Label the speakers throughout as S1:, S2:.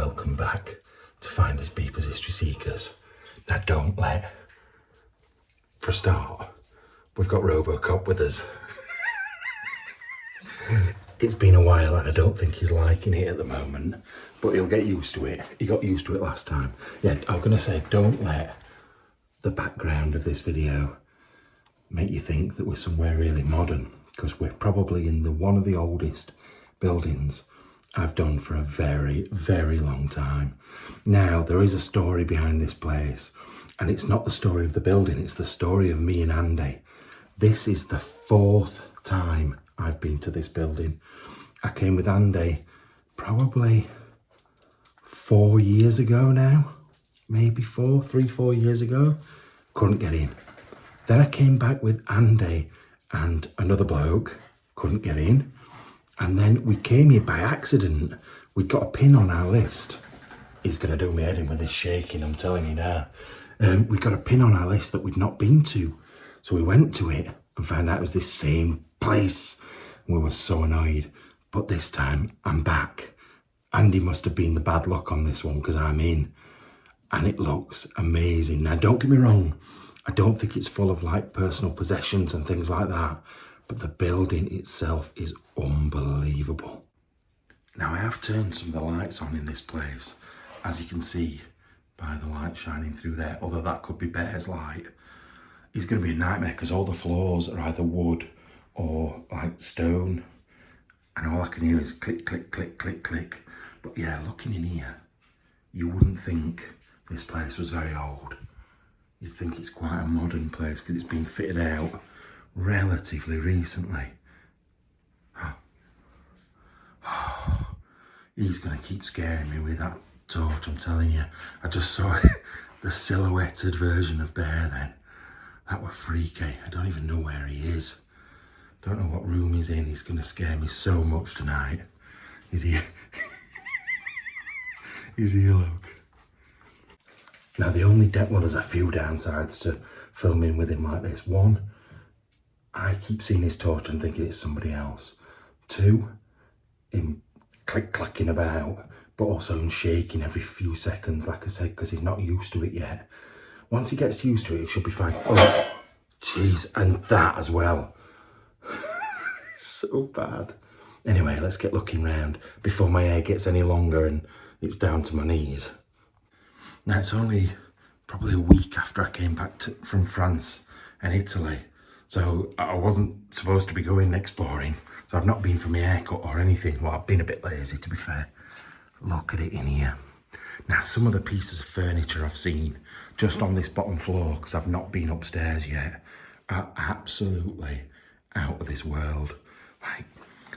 S1: welcome back to Finders Beepers History Seekers. Now don't let, for a start, we've got Robocop with us. It's been a while and I don't think he's liking it at the moment, but he'll get used to it. He got used to it last time. Yeah, I was going to say, don't let the background of this video make you think that we're somewhere really modern, because we're probably in one of the oldest buildings I've done for a very, very long time. Now, there is a story behind this place, and it's not the story of the building, it's the story of me and Andy. This is the 4th time I've been to this building. I came with Andy probably 4 years ago now, maybe 4 years ago. Couldn't get in. Then I came back with Andy and another bloke, couldn't get in. And then we came here by accident. We got a pin on our list. He's going to do me head in with this shaking, I'm telling you now. We got a pin on our list that we'd not been to. So we went to it and found out it was this same place. And we were so annoyed. But this time, I'm back. Andy must have been the bad luck on this one because I'm in. And it looks amazing. Now, don't get me wrong. I don't think it's full of like personal possessions and things like that. But the building itself is unbelievable. Now I have turned some of the lights on in this place, as you can see by the light shining through there, although that could be Bear's light. It's going to be a nightmare because all the floors are either wood or like stone, and all I can hear is click, click, click, click, click. But yeah, looking in here, you wouldn't think this place was very old. You'd think it's quite a modern place because it's been fitted out relatively recently. He's going to keep scaring me with that torch, I'm telling you. I just saw the silhouetted version of Bear then. That was freaky. I don't even know where he is. Don't know what room he's in. He's going to scare me so much tonight. Is he? Is he? Look. Now the only well, there's a few downsides to filming with him like this. One, I keep seeing his torch and thinking it's somebody else. 2, him click-clacking about, but also him shaking every few seconds, like I said, because he's not used to it yet. Once he gets used to it, it should be fine. Oh, jeez, and that as well. So bad. Anyway, let's get looking round before my hair gets any longer and it's down to my knees. Now, it's only probably a week after I came back from France and Italy. So I wasn't supposed to be going exploring. So I've not been for my haircut or anything. Well, I've been a bit lazy, to be fair. Look at it in here. Now, some of the pieces of furniture I've seen just on this bottom floor, because I've not been upstairs yet, are absolutely out of this world. Like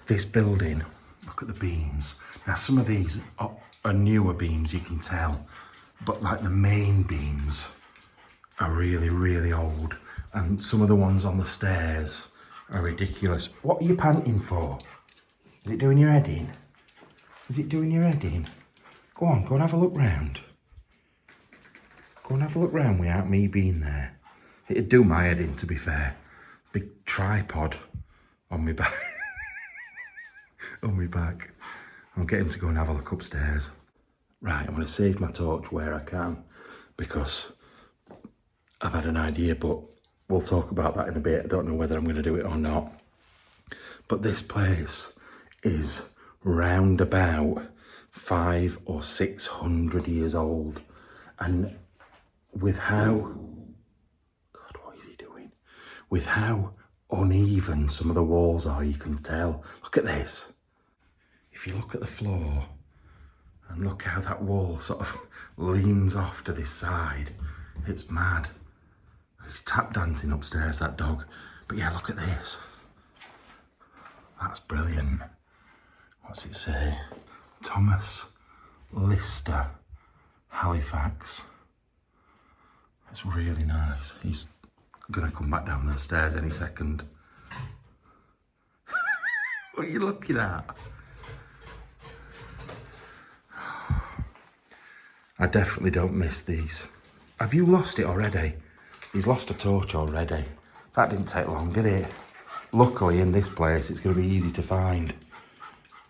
S1: this building, look at the beams. Now, some of these are newer beams, you can tell. But like the main beams are really, really old. And some of the ones on the stairs are ridiculous. What are you panting for? Is it doing your head in? Is it doing your head in? Go on, go and have a look round. Go and have a look round without me being there. It'd do my head in, to be fair. Big tripod on my back. On my back. I'll get him to go and have a look upstairs. Right, I'm going to save my torch where I can because I've had an idea, but we'll talk about that in a bit. I don't know whether I'm going to do it or not. But this place is round about 500 or 600 years old. And with how, God, what is he doing? With how uneven some of the walls are, you can tell. Look at this. If you look at the floor and look how that wall sort of leans off to this side, it's mad. He's tap dancing upstairs, that dog. But yeah, look at this. That's brilliant. What's it say? Thomas Lister, Halifax. That's really nice. He's gonna come back down the stairs any second. What are you looking at? I definitely don't miss these. Have you lost it already? He's lost a torch already. That didn't take long, did it? Luckily, in this place, it's going to be easy to find.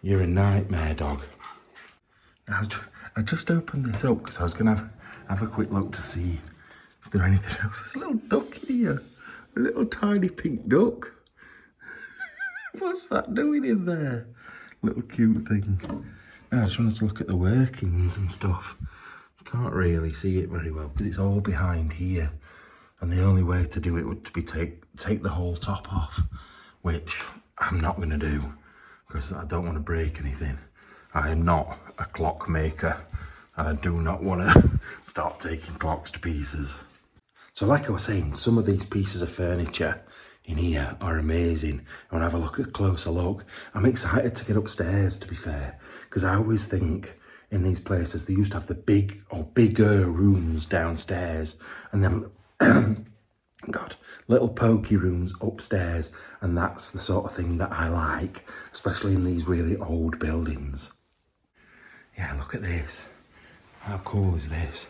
S1: You're a nightmare, dog. I just opened this up because I was going to have a quick look to see if there's anything else. There's a little duck in here. A little tiny pink duck. What's that doing in there? Little cute thing. Now, I just wanted to look at the workings and stuff. You can't really see it very well because it's all behind here. And the only way to do it would be take the whole top off, which I'm not going to do because I don't want to break anything. I am not a clock maker and I do not want to start taking clocks to pieces. So like I was saying, some of these pieces of furniture in here are amazing. I want to have a look at a closer look. I'm excited to get upstairs, to be fair, because I always think in these places they used to have the big or bigger rooms downstairs and then God, little pokey rooms upstairs, and that's the sort of thing that I like, especially in these really old buildings. Yeah, look at this. How cool is this?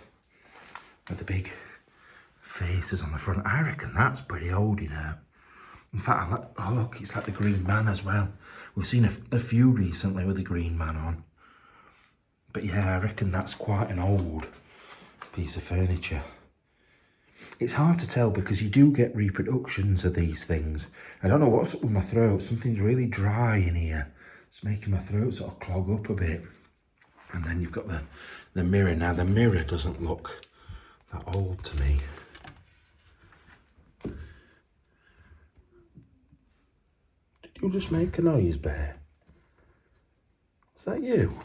S1: With the big faces on the front. I reckon that's pretty old, you know. In fact, oh look, it's like the Green Man as well. We've seen a few recently with the Green Man on. But yeah, I reckon that's quite an old piece of furniture. It's hard to tell because you do get reproductions of these things. I don't know what's up with my throat. Something's really dry in here. It's making my throat sort of clog up a bit. And then you've got the mirror. Now, the mirror doesn't look that old to me. Did you just make a noise, Bear? Was that you?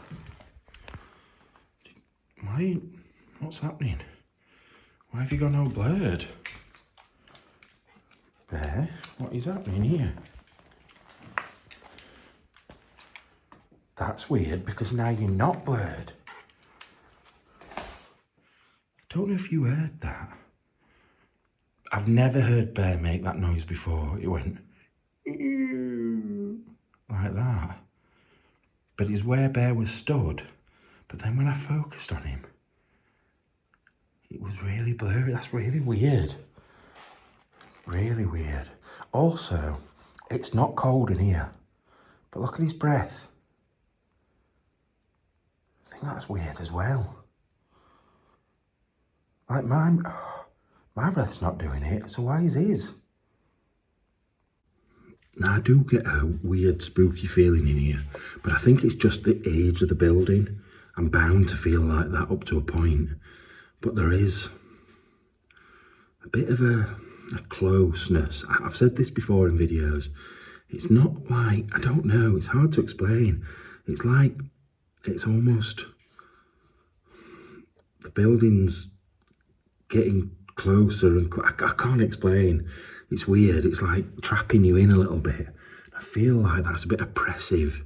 S1: What's happening? Why have you gone all blurred? Bear, what is happening here? That's weird because now you're not blurred. I don't know if you heard that. I've never heard Bear make that noise before. It went like that. But it's where Bear was stood. But then when I focused on him, it was really blurry. That's really weird. Really weird. Also, it's not cold in here. But look at his breath. I think that's weird as well. Like my breath's not doing it, so why is his? Now, I do get a weird, spooky feeling in here, but I think it's just the age of the building. I'm bound to feel like that up to a point. But there is a bit of a closeness. I've said this before in videos. It's not like, I don't know, it's hard to explain. It's like, it's almost, the building's getting closer and I can't explain. It's weird. It's like trapping you in a little bit. I feel like that's a bit oppressive,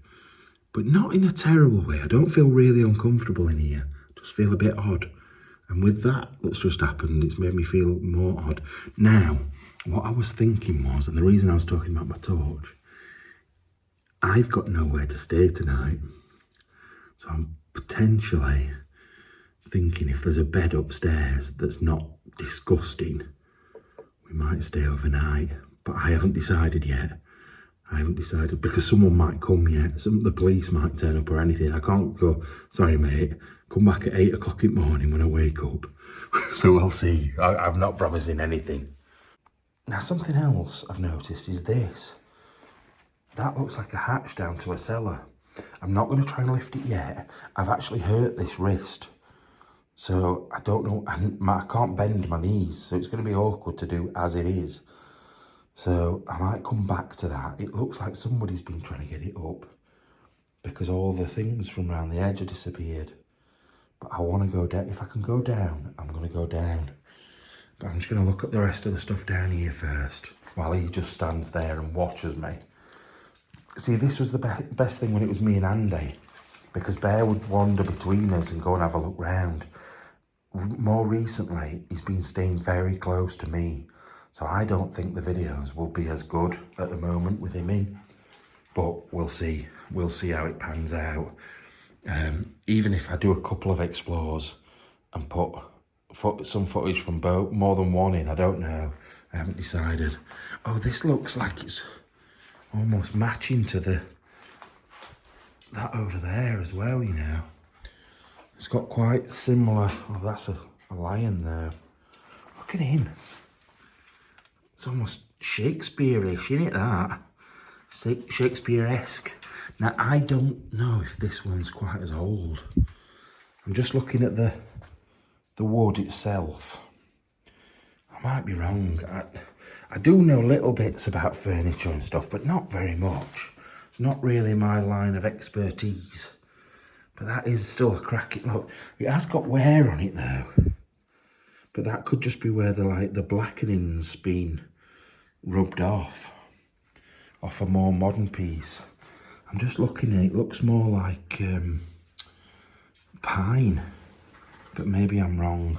S1: but not in a terrible way. I don't feel really uncomfortable in here. I just feel a bit odd. And with that that's just happened, it's made me feel more odd. Now, what I was thinking was, and the reason I was talking about my torch, I've got nowhere to stay tonight. So I'm potentially thinking if there's a bed upstairs that's not disgusting, we might stay overnight. But I haven't decided yet. I haven't decided because someone might come yet. The police might turn up or anything. I can't go, sorry mate, come back at 8 o'clock in the morning when I wake up. So we'll see. I'm not promising anything. Now something else I've noticed is this. That looks like a hatch down to a cellar. I'm not going to try and lift it yet. I've actually hurt this wrist. So I don't know, I can't bend my knees. So it's going to be awkward to do as it is. So I might come back to that. It looks like somebody's been trying to get it up because all the things from around the edge have disappeared. But I want to go down. If I can go down, I'm going to go down. But I'm just going to look at the rest of the stuff down here first while he just stands there and watches me. See, this was the best thing when it was me and Andy, because Bear would wander between us and go and have a look round. More recently, he's been staying very close to me. So I don't think the videos will be as good at the moment with him in, but we'll see. We'll see how it pans out. Even if I do a couple of explores and put some footage from both, more than one in, I don't know. I haven't decided. Oh, this looks like it's almost matching to that over there as well, you know. It's got quite similar. Oh, that's a lion there. Look at him. It's almost Shakespeare-ish, isn't it, that? Shakespeare-esque. Now, I don't know if this one's quite as old. I'm just looking at the wood itself. I might be wrong. I do know little bits about furniture and stuff, but not very much. It's not really my line of expertise. But that is still a cracking look. It has got wear on it though. But that could just be where the blackening's been rubbed off a more modern piece. I'm just looking at it. It looks more like pine, but maybe I'm wrong.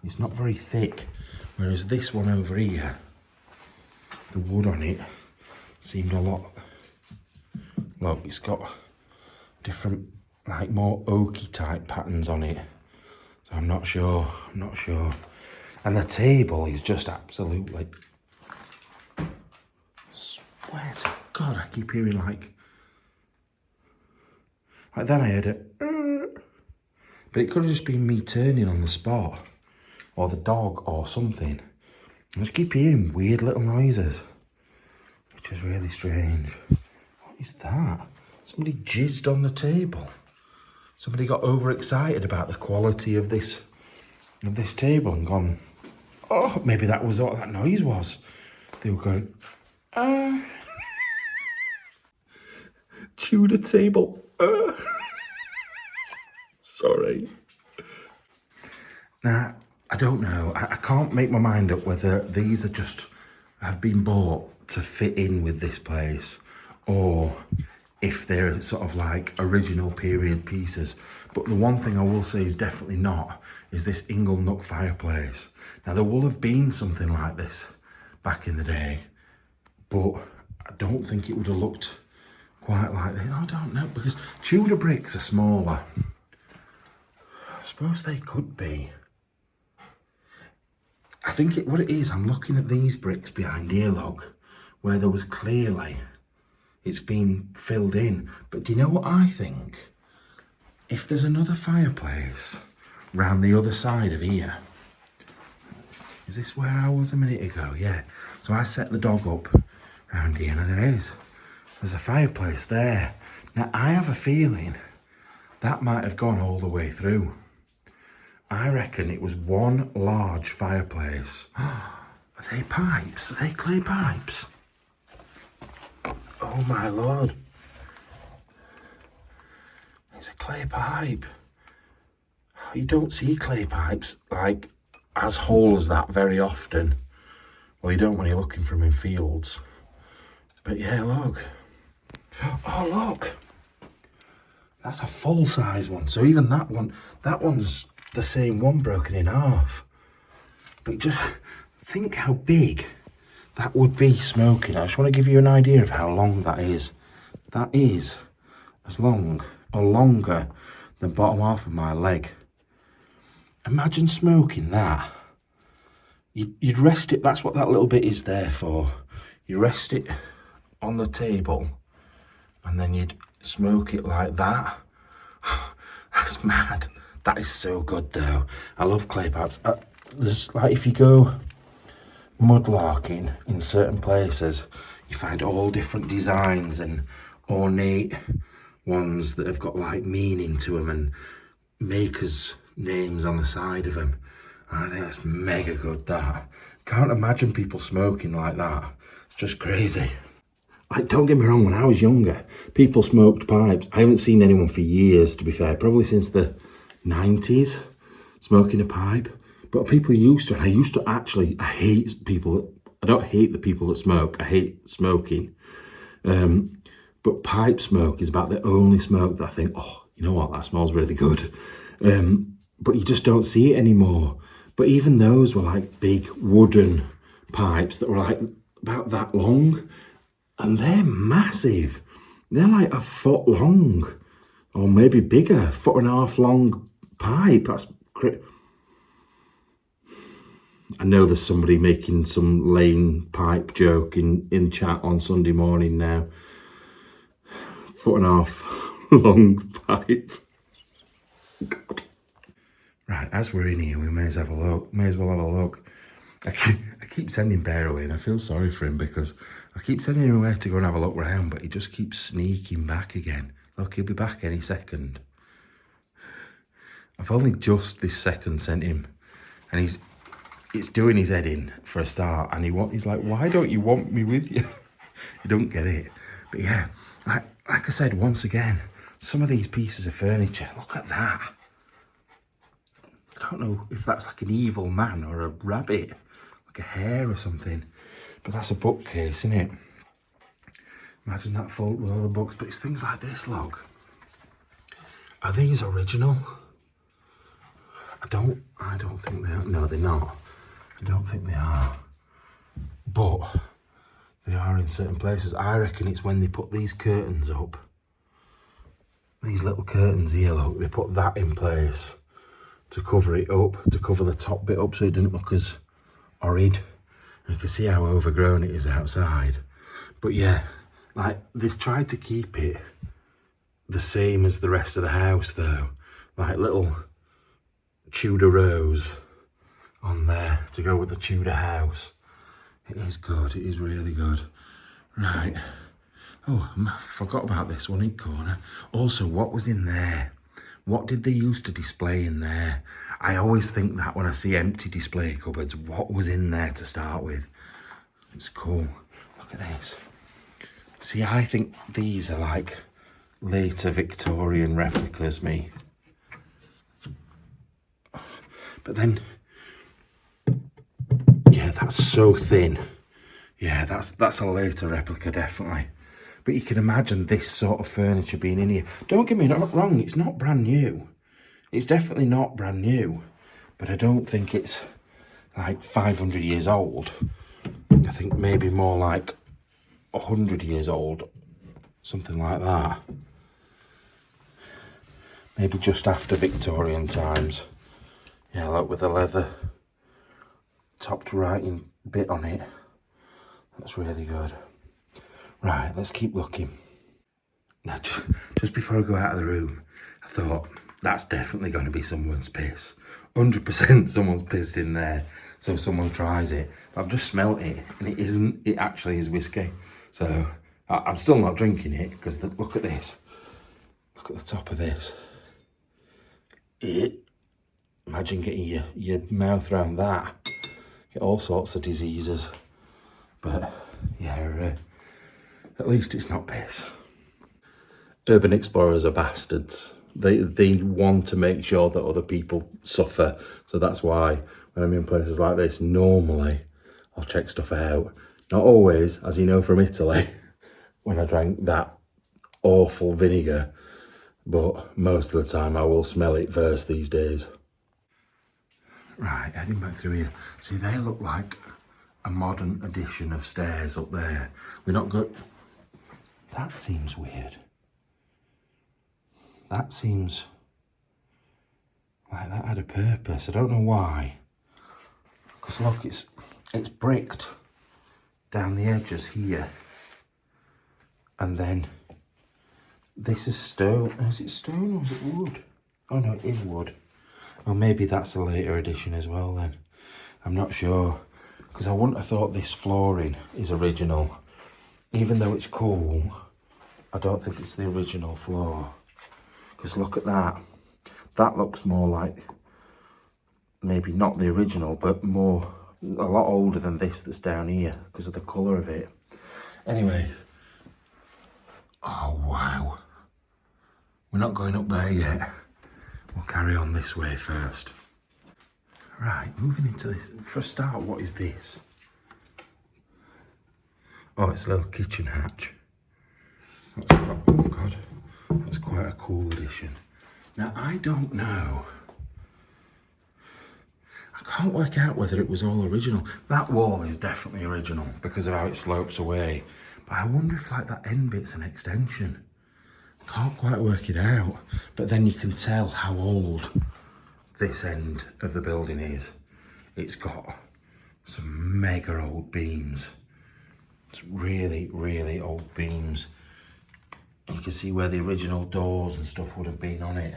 S1: It's not very thick, whereas this one over here, the wood on it seemed a lot. Look, it's got different, like more oaky type patterns on it. So I'm not sure. And the table is just absolutely. Swear to God, I keep hearing like then I heard it. But it could have just been me turning on the spot, or the dog, or something. I just keep hearing weird little noises, which is really strange. What is that? Somebody jizzed on the table. Somebody got overexcited about the quality of this table and gone, oh, maybe that was what that noise was. They were going, Tudor table. Sorry. Now, I don't know. I can't make my mind up whether these are just have been bought to fit in with this place, or if they're sort of like original period pieces. But the one thing I will say is definitely not, is this ingle nook fireplace. Now, there will have been something like this back in the day, but I don't think it would have looked quite like this. I don't know, because Tudor bricks are smaller. I suppose they could be. I think what it is, I'm looking at these bricks behind here, look, where there was clearly, it's been filled in. But do you know what I think? If there's another fireplace round the other side of here, is this where I was a minute ago? Yeah. So I set the dog up round here, and there's a fireplace there. Now, I have a feeling that might have gone all the way through. I reckon it was one large fireplace. Are they pipes? Are they clay pipes? Oh my Lord. It's a clay pipe. You don't see clay pipes like as whole as that very often. Well, you don't when you're looking for them in fields. But yeah, look. Oh, look. That's a full size one. So even that one's the same one broken in half. But just think how big that would be smoking. I just want to give you an idea of how long that is. That is as long or longer than bottom half of my leg. Imagine smoking that. You'd rest it, that's what that little bit is there for. You rest it on the table and then you'd smoke it like that. That's mad. That is so good though. I love clay pipes. There's like, if you go mudlarking in certain places, you find all different designs and ornate ones that have got like meaning to them and makers' names on the side of them. I think that's mega good, that. Can't imagine people smoking like that. It's just crazy. Like, don't get me wrong, when I was younger, people smoked pipes. I haven't seen anyone for years, to be fair, probably since the 90s, smoking a pipe. But people used to, and I hate people, I don't hate the people that smoke, I hate smoking. But pipe smoke is about the only smoke that I think, oh, you know what, that smells really good. But you just don't see it anymore. But even those were like big wooden pipes that were like about that long, and they're massive. They're like a foot long, or maybe bigger, 1.5 foot long pipe. That's I know there's somebody making some lane pipe joke in chat on Sunday morning now. 1.5 foot long pipe. as we're in here, we may as well have a look. I keep sending Bear away, and I feel sorry for him because I keep sending him away to go and have a look round, but he just keeps sneaking back again. Look, he'll be back any second. I've only just this second sent him, and it's doing his head in for a start, and he's like, why don't you want me with you? You don't get it. But yeah, like I said, once again, some of these pieces of furniture, look at that. I don't know if that's like an evil man or a rabbit, like a hare or something, but that's a bookcase, isn't it? Imagine that full with all the books. But it's things like this, look. Are these original? I don't think they are. No, they're not. I don't think they are. But they are in certain places. I reckon it's when they put these curtains up. These little curtains here, look, they put that in place to cover it up, to cover the top bit up so it didn't look as horrid. And you can see how overgrown it is outside. But yeah, like they've tried to keep it the same as the rest of the house though. Like little Tudor rose on there to go with the Tudor house. It is good, it is really good. Right. Oh, I forgot about this one in corner. Also, what was in there? What did they used to display in there? I always think that when I see empty display cupboards, what was in there to start with? It's cool. Look at this. See, I think these are like later Victorian replicas, me. But then, yeah, that's so thin. Yeah, that's a later replica, definitely. But you can imagine this sort of furniture being in here. Don't get me wrong, it's not brand new. It's definitely not brand new. But I don't think it's like 500 years old. I think maybe more like 100 years old. Something like that. Maybe just after Victorian times. Yeah, look, with the leather topped writing bit on it. That's really good. Right, let's keep looking. Now, just before I go out of the room, I thought, that's definitely going to be someone's piss. 100% someone's pissed in there, so someone tries it. But I've just smelt it, and it isn't, it actually is whiskey. So, I'm still not drinking it, because look at this. Look at the top of this. Imagine getting your mouth around that. Get all sorts of diseases. But, yeah, at least it's not piss. Urban explorers are bastards. They want to make sure that other people suffer. So that's why when I'm in places like this, normally I'll check stuff out. Not always, as you know from Italy, when I drank that awful vinegar. But most of the time I will smell it first these days. Right, heading back through here. See, they look like a modern edition of stairs up there. We're not good. That seems weird. That seems like that had a purpose. I don't know why. Because look, it's bricked down the edges here. And then this is stone. Is it stone or is it wood? Oh no, it is wood. Well, maybe that's a later edition as well then. I'm not sure. Because I wouldn't have thought this flooring is original. Even though it's cool, I don't think it's the original floor. Because look at that. That looks more like, maybe not the original, but more, a lot older than this that's down here because of the colour of it. Anyway. Oh, wow. We're not going up there yet. We'll carry on this way first. Right, moving into this. For a start, what is this? Oh, it's a little kitchen hatch. That's quite, oh God, that's quite a cool addition. Now, I don't know. I can't work out whether it was all original. That wall is definitely original because of how it slopes away. But I wonder if like that end bit's an extension. I can't quite work it out. But then you can tell how old this end of the building is. It's got some mega old beams. It's really, really old beams. You can see where the original doors and stuff would have been on it.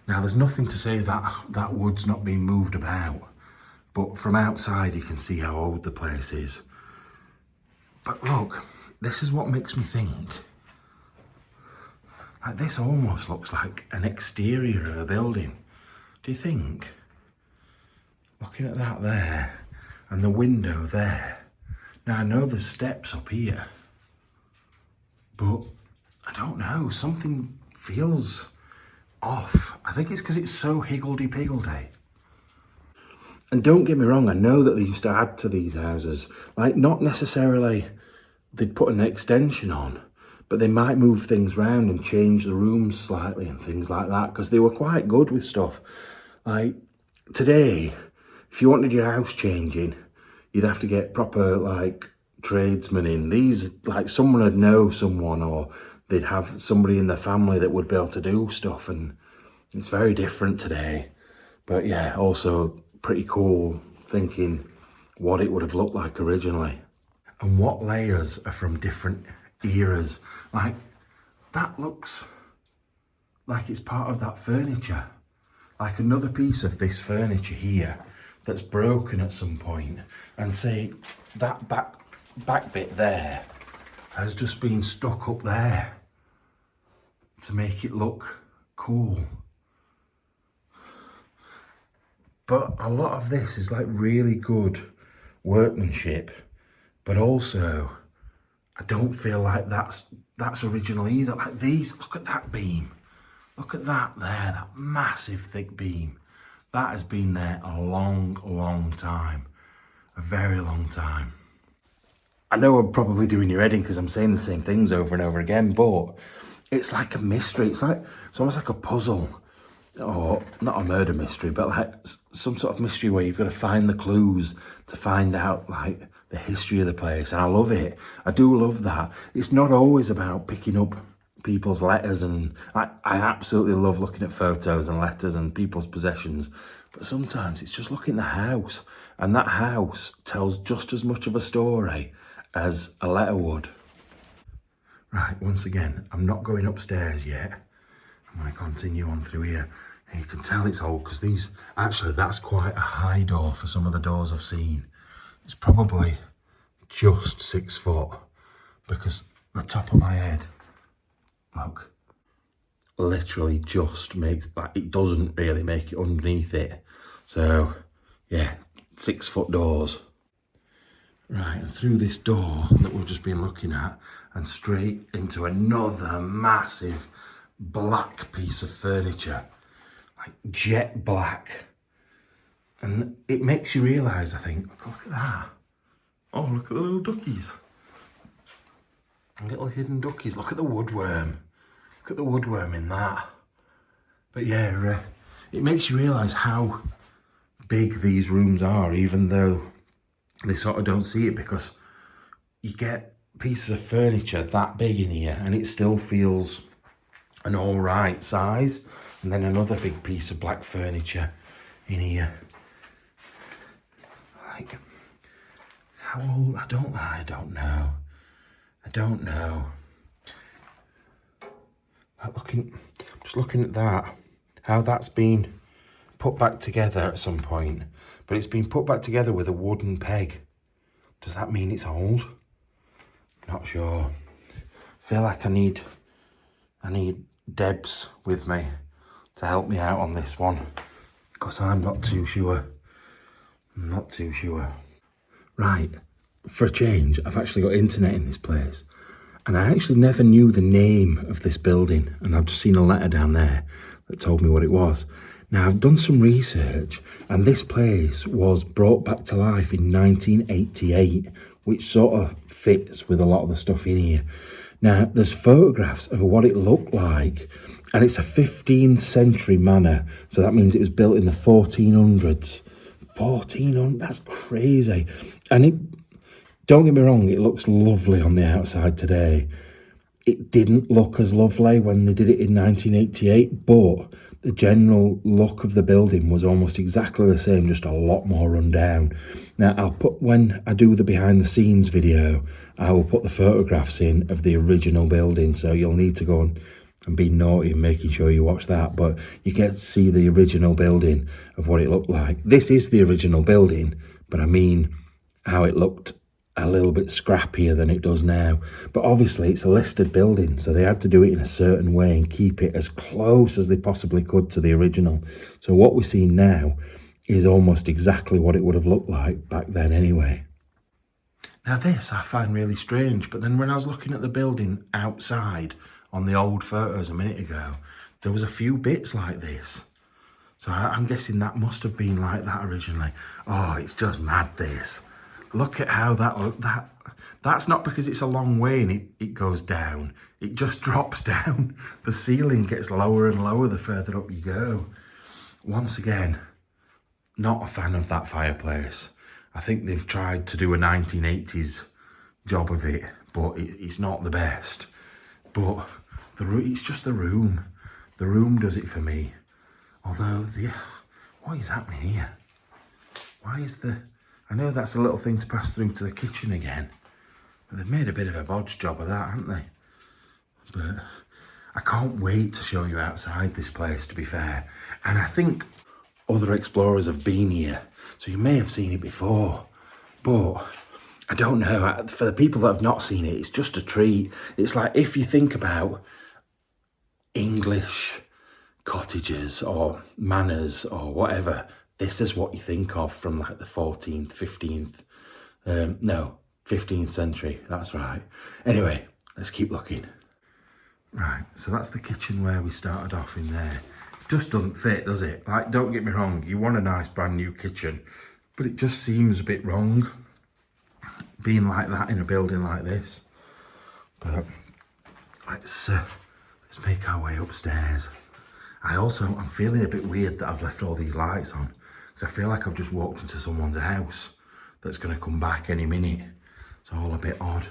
S1: Now there's nothing to say that that wood's not being moved about, but from outside you can see how old the place is. But look, this is what makes me think, like this almost looks like an exterior of a building. Do you think? Looking at that there, and the window there. Now I know there's steps up here, but I don't know, something feels off. I think it's because it's so higgledy-piggledy. And don't get me wrong, I know that they used to add to these houses. Like, not necessarily they'd put an extension on, but they might move things around and change the rooms slightly and things like that, because they were quite good with stuff. Like, today, if you wanted your house changing, you'd have to get proper, like, tradesmen in. These, like, someone would know someone, or they'd have somebody in the family that would be able to do stuff, and it's very different today. But yeah, also pretty cool thinking what it would have looked like originally. And what layers are from different eras. Like, that looks like it's part of that furniture. Like another piece of this furniture here that's broken at some point. And say that back bit there has just been stuck up there to make it look cool. But a lot of this is like really good workmanship, but also I don't feel like that's original either. Like these, look at that beam. Look at that there, that massive thick beam. That has been there a long, long time. A very long time. I know I'm probably doing your head in because I'm saying the same things over and over again, but it's like a mystery. It's almost like a puzzle, or not a murder mystery, but like some sort of mystery where you've got to find the clues to find out like the history of the place. And I love it. I do love that. It's not always about picking up people's letters, and I absolutely love looking at photos and letters and people's possessions, but sometimes it's just looking at the house, and that house tells just as much of a story as a letter would. Right, once again, I'm not going upstairs yet. I'm going to continue on through here. And you can tell it's old because these, actually that's quite a high door for some of the doors I've seen. It's probably just 6 foot, because the top of my head, look, literally just makes, like, it doesn't really make it underneath it. So yeah, 6 foot doors. Right, and through this door that we've just been looking at, and straight into another massive black piece of furniture, like jet black. And it makes you realise, I think, look at that. Oh, look at the little duckies. Little hidden duckies. Look at the woodworm. Look at the woodworm in that. But yeah, it makes you realise how big these rooms are, even though they sort of don't see it, because you get pieces of furniture that big in here and it still feels an all right size, and then another big piece of black furniture in here. Like, how old? I don't know. Just looking at that, how that's been put back together at some point, but it's been put back together with a wooden peg. Does that mean it's old? Not sure. Feel like I need Debs with me to help me out on this one, because I'm not too sure. Right, for a change, I've actually got internet in this place, and I actually never knew the name of this building, and I've just seen a letter down there that told me what it was. Now, I've done some research, and this place was brought back to life in 1988, which sort of fits with a lot of the stuff in here. Now, there's photographs of what it looked like, and it's a 15th century manor, so that means it was built in the 1400s. 1400, that's crazy. And don't get me wrong, it looks lovely on the outside today. It didn't look as lovely when they did it in 1988, but the general look of the building was almost exactly the same, just a lot more run down. Now, when I do the behind the scenes video, I will put the photographs in of the original building, so you'll need to go and and being naughty and making sure you watch that, but you get to see the original building of what it looked like. This is the original building, but I mean how it looked a little bit scrappier than it does now. But obviously it's a listed building, so they had to do it in a certain way and keep it as close as they possibly could to the original. So what we're seeing now is almost exactly what it would have looked like back then anyway. Now this I find really strange, but then when I was looking at the building outside on the old photos a minute ago, there was a few bits like this. So I'm guessing that must have been like that originally. Oh, it's just mad, this. Look at how that's not because it's a long way and it goes down. It just drops down. The ceiling gets lower and lower the further up you go. Once again, not a fan of that fireplace. I think they've tried to do a 1980s job of it, but it's not the best. But it's just the room. The room does it for me. Although, what is happening here? Why is I know that's a little thing to pass through to the kitchen again, but they've made a bit of a bodge job of that, haven't they? But I can't wait to show you outside this place, to be fair. And I think other explorers have been here, so you may have seen it before, but I don't know. For the people that have not seen it, it's just a treat. It's like if you think about English cottages or manors or whatever, this is what you think of from like the 14th, 15th century. That's right. Anyway, let's keep looking. Right, so that's the kitchen where we started off in there. It just doesn't fit, does it? Like, don't get me wrong, you want a nice brand new kitchen, but it just seems a bit wrong being like that in a building like this. But let's make our way upstairs. I'm feeling a bit weird that I've left all these lights on, because I feel like I've just walked into someone's house that's going to come back any minute. It's all a bit odd.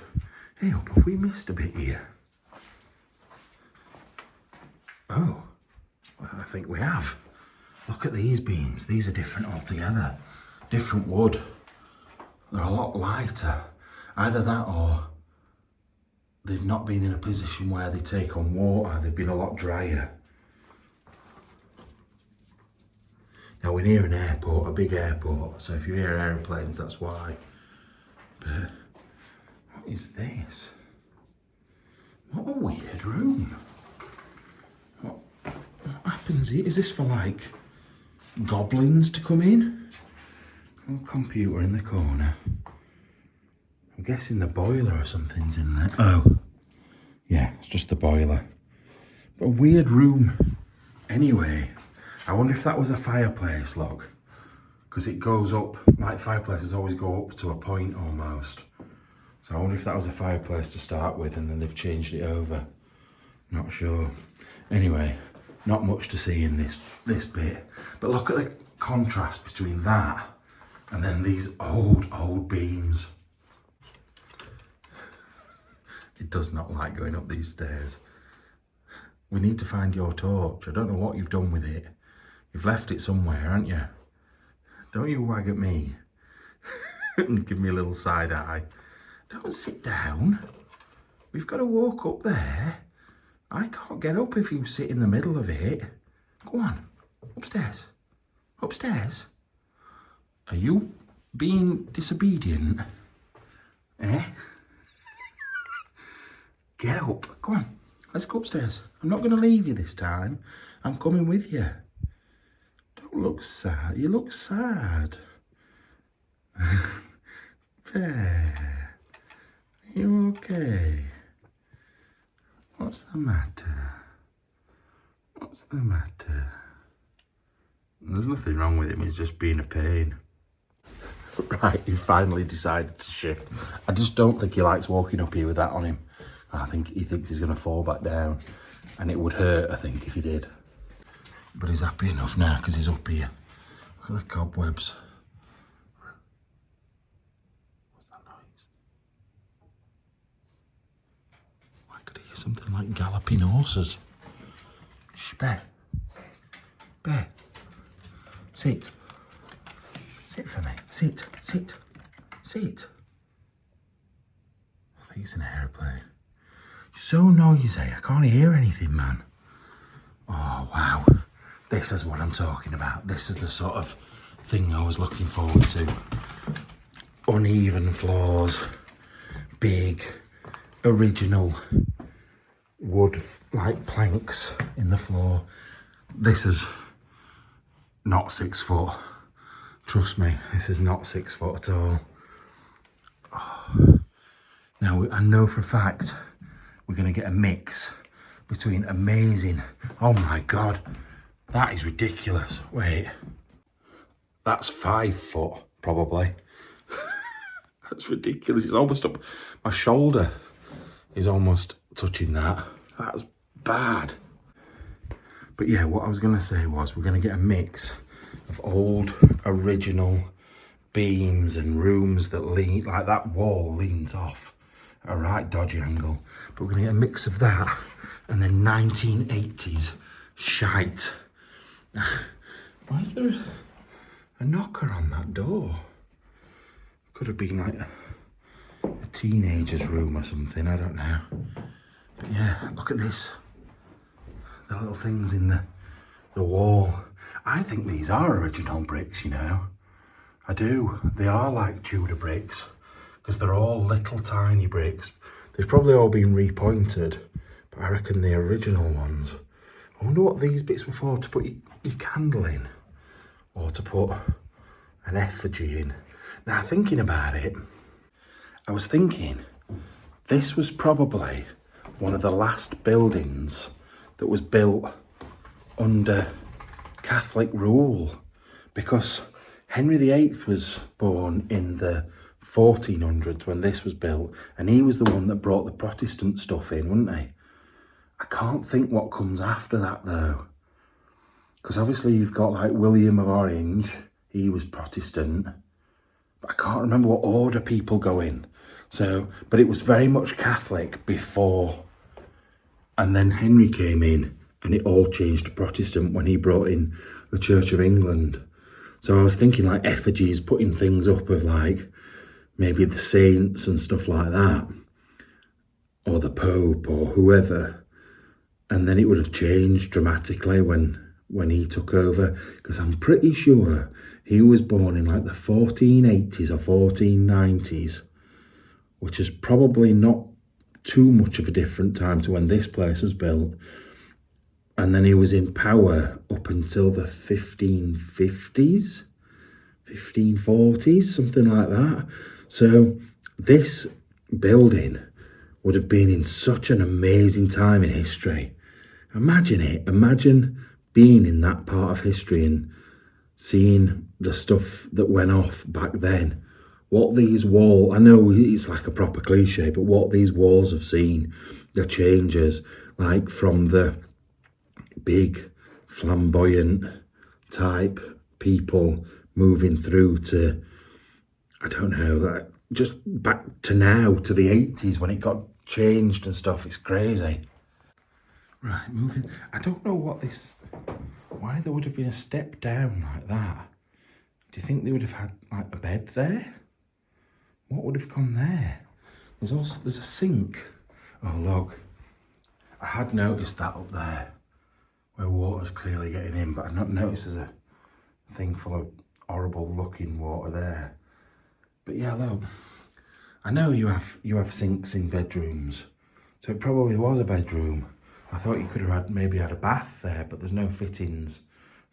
S1: Hey, have we missed a bit here? Oh, well, I think we have. Look at these beams. These are different altogether. Different wood. They're a lot lighter. Either that or they've not been in a position where they take on water. They've been a lot drier. Now we're near an airport, a big airport, so if you hear aeroplanes, that's why. But what is this? What a weird room. What happens here? Is this for like goblins to come in? A computer in the corner. I'm guessing the boiler or something's in there. Oh, yeah, it's just the boiler. But a weird room. Anyway, I wonder if that was a fireplace, look. Because it goes up, like fireplaces always go up to a point almost. So I wonder if that was a fireplace to start with and then they've changed it over. Not sure. Anyway, not much to see in this bit. But look at the contrast between that and then these old beams. It does not like going up these stairs. We need to find your torch. I don't know what you've done with it. You've left it somewhere, haven't you? Don't you wag at me and give me a little side eye. Don't sit down. We've got to walk up there. I can't get up if you sit in the middle of it. Go on, upstairs. Upstairs? Are you being disobedient? Eh? Get up. Go on, let's go upstairs. I'm not going to leave you this time. I'm coming with you. Don't look sad. You look sad. Bear, are you okay? What's the matter? What's the matter? There's nothing wrong with him, he's just being a pain. Right, he finally decided to shift. I just don't think he likes walking up here with that on him. I think he thinks he's going to fall back down. And it would hurt, I think, if he did. But he's happy enough now because he's up here. Look at the cobwebs. What's that noise? I could hear something like galloping horses. Shh, Bear. Bear. Sit. Sit for me. Sit. Sit. Sit. I think it's an aeroplane. So noisy, I can't hear anything, man. Oh, wow. This is what I'm talking about. This is the sort of thing I was looking forward to. Uneven floors, big, original wood, like planks in the floor. This is not 6 foot. Trust me, this is not 6 foot at all. Oh. Now, I know for a fact we're going to get a mix between amazing. Oh my God, that is ridiculous. Wait, that's 5 foot, probably. That's ridiculous. It's almost up. My shoulder is almost touching that. That's bad. But yeah, what I was going to say was we're going to get a mix of old, original beams and rooms that lean, like that wall leans off at a right dodgy angle. But we're going to get a mix of that and then 1980s shite. Why is there a knocker on that door? Could have been like a teenager's room or something, I don't know. But yeah, look at this. The little things in the wall. I think these are original bricks, you know. I do. They are like Tudor bricks because they're all little tiny bricks. They've probably all been repointed, but I reckon the original ones. I wonder what these bits were for, to put your candle in or to put an effigy in. Now, thinking about it, I was thinking this was probably one of the last buildings that was built under Catholic rule, because Henry VIII was born in the 1400s when this was built, and he was the one that brought the Protestant stuff in, wasn't he? I can't think what comes after that though, because obviously you've got like William of Orange, he was Protestant, but I can't remember what order people go in. So, but it was very much Catholic before, and then Henry came in and it all changed to Protestant when he brought in the Church of England. So I was thinking like effigies, putting things up of like maybe the saints and stuff like that, or the Pope or whoever, and then it would have changed dramatically when he took over, because I'm pretty sure he was born in like the 1480s or 1490s, which is probably not too much of a different time to when this place was built. And then he was in power up until the 1550s, 1540s, something like that. So this building would have been in such an amazing time in history. Imagine it. Imagine being in that part of history and seeing the stuff that went off back then. What these walls, I know it's like a proper cliche, but what these walls have seen, the changes, like from the big flamboyant type people moving through to, I don't know, like just back to now, to the 80s when it got changed and stuff. It's crazy. Right, moving. I don't know why there would have been a step down like that. Do you think they would have had like a bed there? What would have gone there? There's a sink. Oh look, I had noticed that up there where water's clearly getting in, but I've not noticed there's a thing full of horrible looking water there. But yeah, look, I know you have sinks in bedrooms, so it probably was a bedroom. I thought you could have maybe had a bath there, but there's no fittings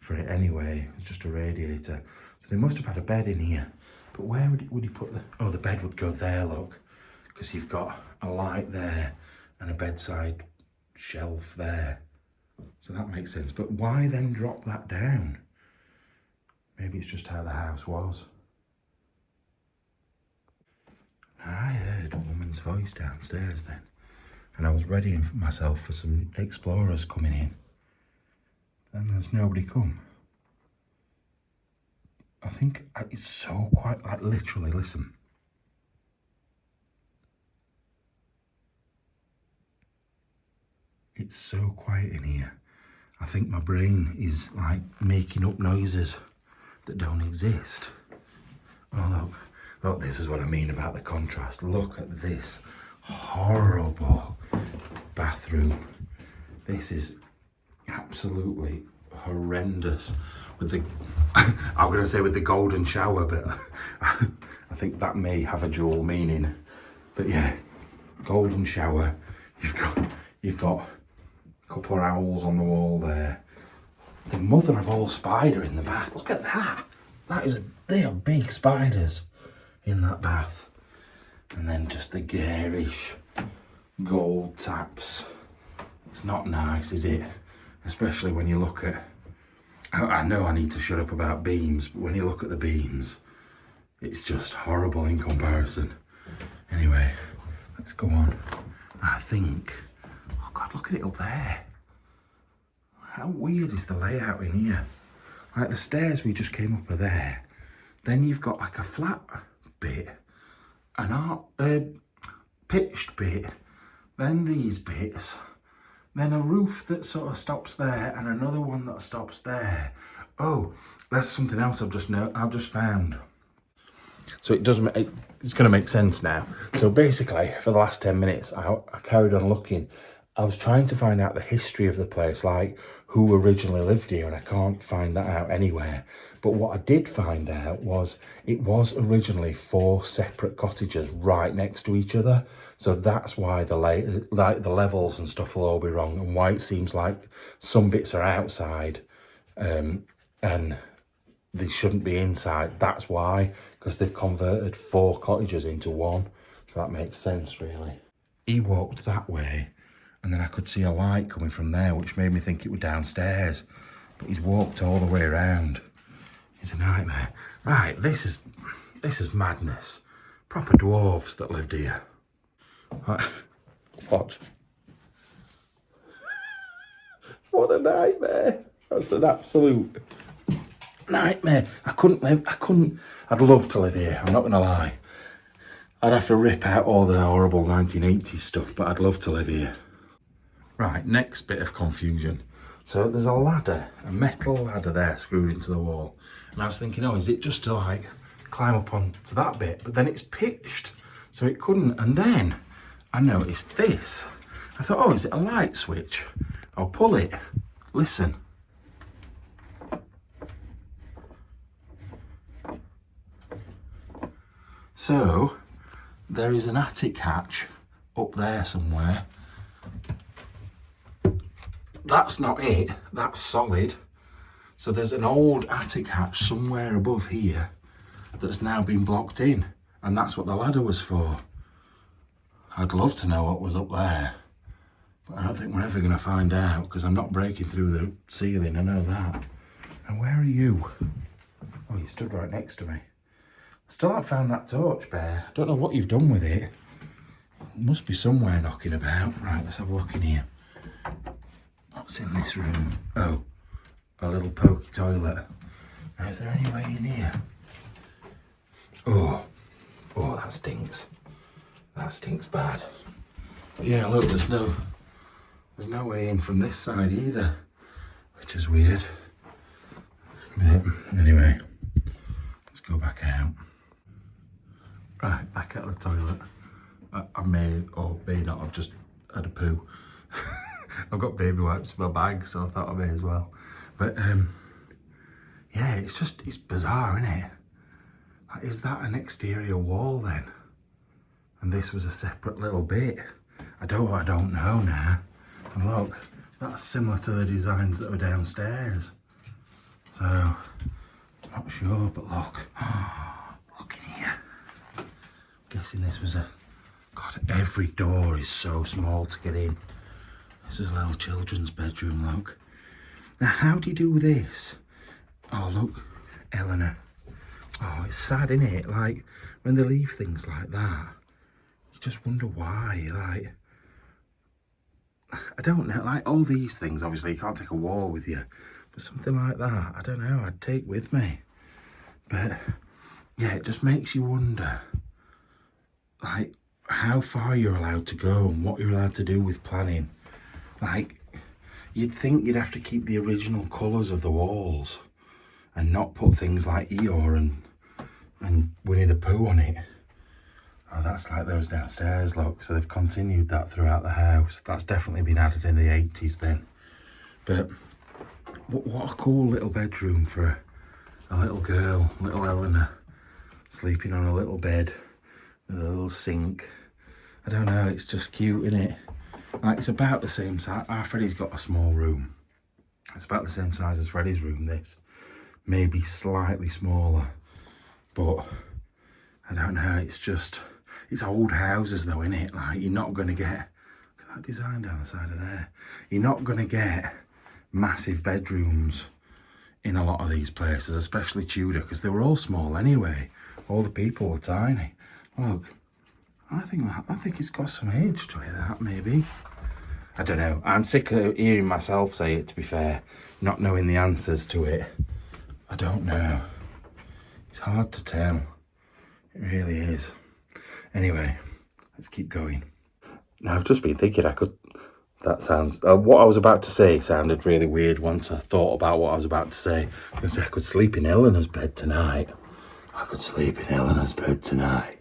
S1: for it anyway. It's just a radiator. So they must have had a bed in here. But where would you put the bed would go there, look, because you've got a light there and a bedside shelf there. So that makes sense. But why then drop that down? Maybe it's just how the house was. I heard a woman's voice downstairs then, and I was readying myself for some explorers coming in. And there's nobody come. I think it's so quiet, like literally, listen. It's so quiet in here. I think my brain is like making up noises that don't exist. Oh look, this is what I mean about the contrast. Look at this horrible bathroom. This is absolutely horrendous with the, I'm going to say with the golden shower, but I think that may have a dual meaning. But yeah, golden shower. You've got a couple of owls on the wall there. The mother of all spider in the bath. Look at that. They are big spiders in that bath. And then just the garish gold taps. It's not nice, is it? Especially when you look at, I know I need to shut up about beams, but when you look at the beams, it's just horrible in comparison. Anyway, let's go on. I think, oh God, look at it up there. How weird is the layout in here? Like the stairs we just came up are there. Then you've got like a flat bit, an pitched bit, then these bits, then a roof that sort of stops there and another one that stops there. Oh, that's something else I've just found. So it's going to make sense now. So basically, for the last 10 minutes, I carried on looking. I was trying to find out the history of the place, like who originally lived here, and I can't find that out anywhere. But what I did find out was it was originally 4 separate cottages right next to each other. So that's why the levels and stuff will all be wrong, and why it seems like some bits are outside and they shouldn't be inside. That's why, because they've converted 4 cottages into one. So that makes sense, really. He walked that way, and then I could see a light coming from there, which made me think it was downstairs. But he's walked all the way around. It's a nightmare. Right, this is madness. Proper dwarves that lived here. What? What a nightmare. That's an absolute nightmare. I'd love to live here, I'm not gonna lie. I'd have to rip out all the horrible 1980s stuff, but I'd love to live here. Right, next bit of confusion. So there's a ladder, a metal ladder there screwed into the wall. And I was thinking, oh, is it just to like climb up onto that bit? But then it's pitched, so it couldn't. And then I noticed this. I thought, oh, is it a light switch? I'll pull it. Listen. So there is an attic hatch up there somewhere. That's not it, that's solid. So there's an old attic hatch somewhere above here that's now been blocked in, and that's what the ladder was for. I'd love to know what was up there, but I don't think we're ever going to find out, because I'm not breaking through the ceiling, I know that. And where are you? Oh, you stood right next to me. Still haven't found that torch, Bear. I don't know what you've done with it. It must be somewhere knocking about. Right, let's have a look in here. What's in this room? Oh, a little pokey toilet. Now, is there any way in here? Oh, that stinks. That stinks bad. But yeah, look, there's no way in from this side either, which is weird. But anyway, let's go back out. Right, back out of the toilet. I may or may not have just had a poo. I've got baby wipes in my bag, so I thought I may as well. But yeah, it's bizarre, isn't it? Like, is that an exterior wall then? And this was a separate little bit. I don't know now. And look, that's similar to the designs that were downstairs. So, I'm not sure, but look. Look in here. I'm guessing this was God, every door is so small to get in. This is a little children's bedroom, look. Now, how do you do this? Oh, look, Eleanor. Oh, it's sad, isn't it? Like, when they leave things like that, you just wonder why. Like, I don't know. Like, all these things, obviously, you can't take a wall with you. But something like that, I don't know, I'd take with me. But, yeah, it just makes you wonder, like, how far you're allowed to go and what you're allowed to do with planning. Like, you'd think you'd have to keep the original colours of the walls and not put things like Eeyore and Winnie the Pooh on it. Oh, that's like those downstairs, look. So they've continued that throughout the house. That's definitely been added in the 80s then. But what a cool little bedroom for a little girl, little Eleanor, sleeping on a little bed with a little sink. I don't know, it's just cute, isn't it? Like, it's about the same size. Our Freddie's got a small room. It's about the same size as Freddie's room, this. Maybe slightly smaller. But I don't know, it's just, it's old houses though, isn't it? Like, you're not going to get, look at that design down the side of there. You're not going to get massive bedrooms in a lot of these places, especially Tudor, because they were all small anyway. All the people were tiny. Look, I think it's got some age to it, that maybe. I don't know. I'm sick of hearing myself say it, to be fair, not knowing the answers to it. I don't know. It's hard to tell. It really is. Anyway, let's keep going. Now, I've just been thinking that sounds, what I was about to say sounded really weird once I thought about what I was about to say. I was going to say I could sleep in Eleanor's bed tonight. I could sleep in Eleanor's bed tonight.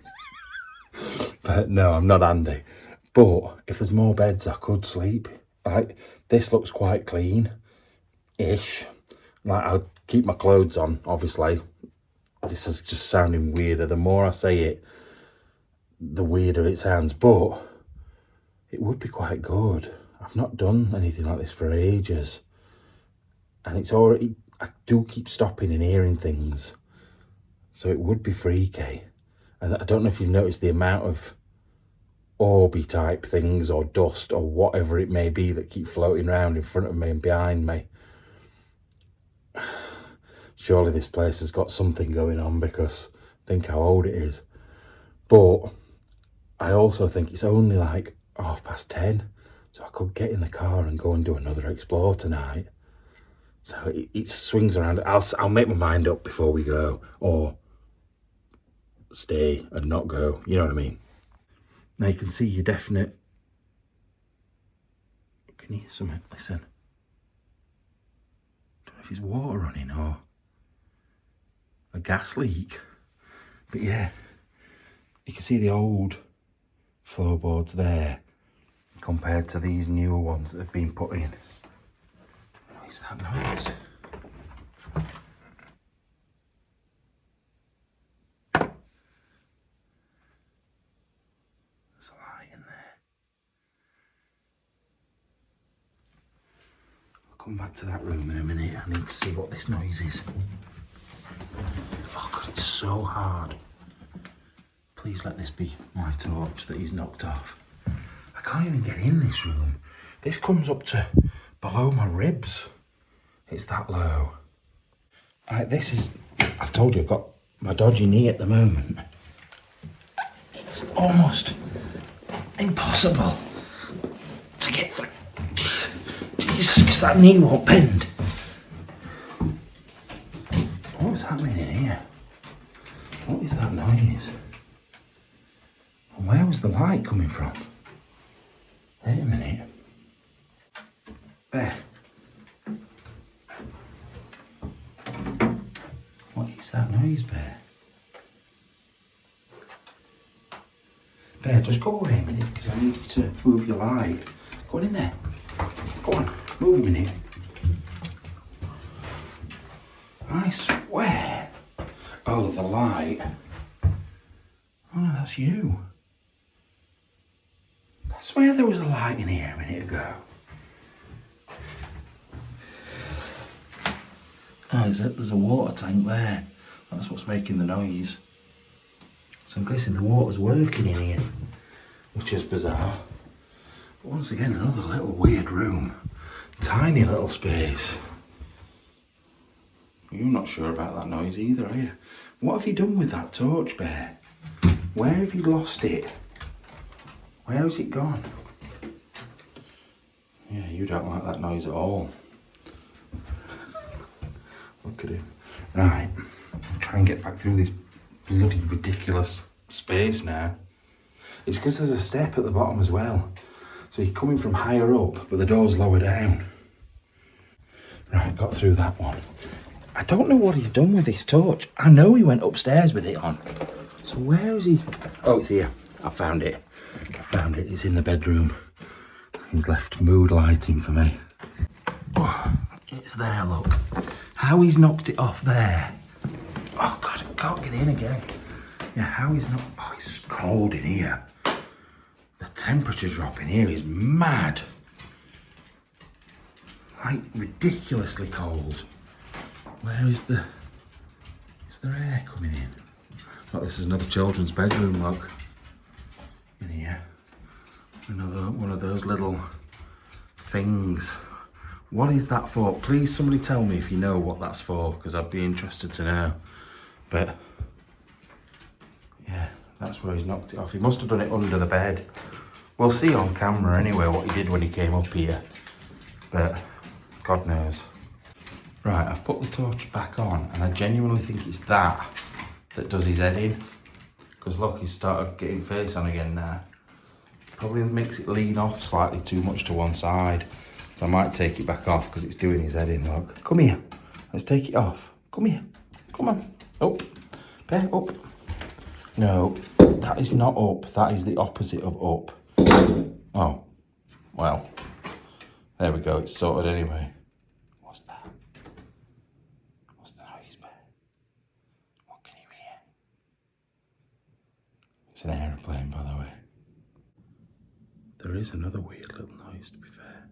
S1: But no, I'm not Andy. But if there's more beds, I could sleep. Like, this looks quite clean-ish. Like, I'll keep my clothes on, obviously. This is just sounding weirder. The more I say it, the weirder it sounds. But it would be quite good. I've not done anything like this for ages. And it's already, I do keep stopping and hearing things. So it would be freaky. And I don't know if you've noticed the amount of orby type things or dust or whatever it may be that keep floating around in front of me and behind me. Surely this place has got something going on, because think how old it is. But I also think it's only like 10:30, so I could get in the car and go and do another explore tonight. So it swings around. I'll make my mind up before we go, or stay and not go. You know what I mean? Now you can see your definite. Can you hear something? Listen. Don't know if it's water running or a gas leak, but yeah, you can see the old floorboards there compared to these newer ones that have been put in. What is that noise? There's a light in there. I'll come back to that room in a minute. I need to see what this noise is. Oh God, it's so hard. Please let this be my torch that he's knocked off. I can't even get in this room. This comes up to below my ribs. It's that low. This is, I've told you, I've got my dodgy knee at the moment. It's almost impossible to get through. Jesus, because that knee won't bend. What's happening in here? What is that noise? And where was the light coming from? Wait a minute. There. What is that noise, Bear? Bear, just go away a minute, because I need you to move your light. Go on in there. Go on, move a minute. I swear. Oh, the light. Oh no, that's you. I swear there was a light in here a minute ago. Oh, there's a water tank there. That's what's making the noise. So I'm guessing the water's working in here, which is bizarre. But once again, another little weird room. Tiny little space. You're not sure about that noise either, are you? What have you done with that torch, Bear? Where have you lost it? Where has it gone? Yeah, you don't like that noise at all. Look at him. Right, I'll try and get back through this bloody ridiculous space now. It's because there's a step at the bottom as well. So you're coming from higher up, but the door's lower down. Right, got through that one. I don't know what he's done with this torch. I know he went upstairs with it on. So where is he? Oh, it's here. I found it. It's in the bedroom. He's left mood lighting for me. Oh, it's there, look. How he's knocked it off there. Oh God, I can't get in again. Yeah, how he's not. Oh, it's cold in here. The temperature drop in here is mad. Like ridiculously cold. Where is the? Is there air coming in? Look, this is another children's bedroom, look. In here. Another one of those little things. What is that for? Please somebody tell me if you know what that's for, because I'd be interested to know. But yeah, that's where he's knocked it off. He must have done it under the bed. We'll see on camera anyway what he did when he came up here. But God knows. Right, I've put the torch back on and I genuinely think it's that does his head in. Because look, he's started getting face on again now. Probably makes it lean off slightly too much to one side. So I might take it back off because it's doing his head in, look. Come here, let's take it off. Come here, come on. Up, bear, up. No, that is not up, that is the opposite of up. Oh, well, there we go, it's sorted anyway. What's that? What's the noise, bear? What can you hear? It's an aeroplane, by the way. There is another weird little noise, to be fair.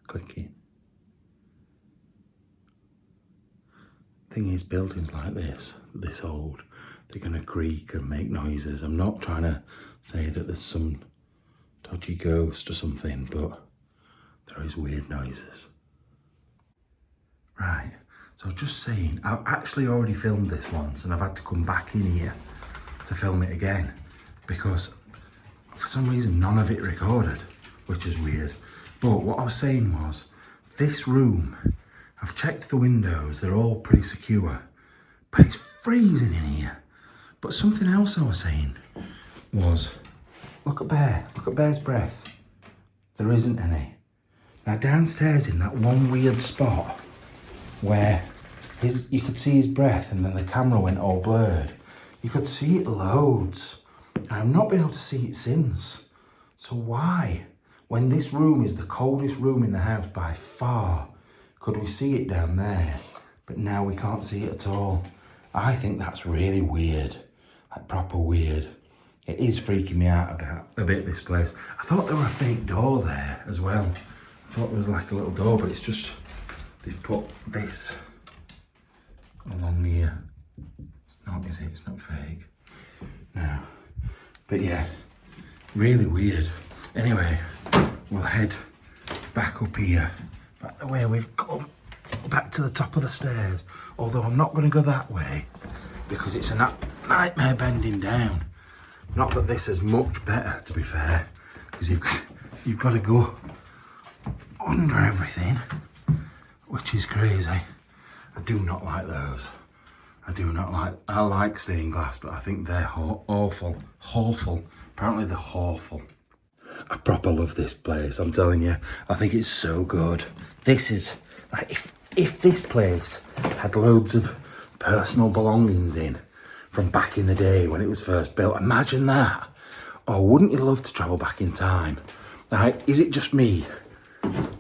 S1: Clicking. Thing is, buildings like this old, they're gonna creak and make noises. I'm not trying to say that there's some dodgy ghost or something, but there is weird noises. Right, so I was just saying, I've actually already filmed this once and I've had to come back in here to film it again because for some reason none of it recorded, which is weird. But what I was saying was, this room, I've checked the windows, they're all pretty secure, but it's freezing in here. But something else I was saying was, look at Bear's breath. There isn't any. Now downstairs in that one weird spot where you could see his breath and then the camera went all blurred, you could see it loads. And I've not been able to see it since. So why, when this room is the coldest room in the house by far, could we see it down there? But now we can't see it at all. I think that's really weird, like proper weird. It is freaking me out about a bit, this place. I thought there were a fake door there as well. I thought there was like a little door, but it's just, they've put this along here. It's not, is it? It's not fake. No. But yeah, really weird. Anyway, we'll head back up here, back the way we've come, back to the top of the stairs. Although I'm not going to go that way because it's a nightmare bending down. Not that this is much better, to be fair, because you've got to go under everything, which is crazy. I do not like those. I like stained glass, but I think they're awful. Apparently they're awful. I proper love this place, I'm telling you. I think it's so good. This is, like, if this place had loads of personal belongings in from back in the day when it was first built, imagine that. Oh, wouldn't you love to travel back in time? Like, is it just me?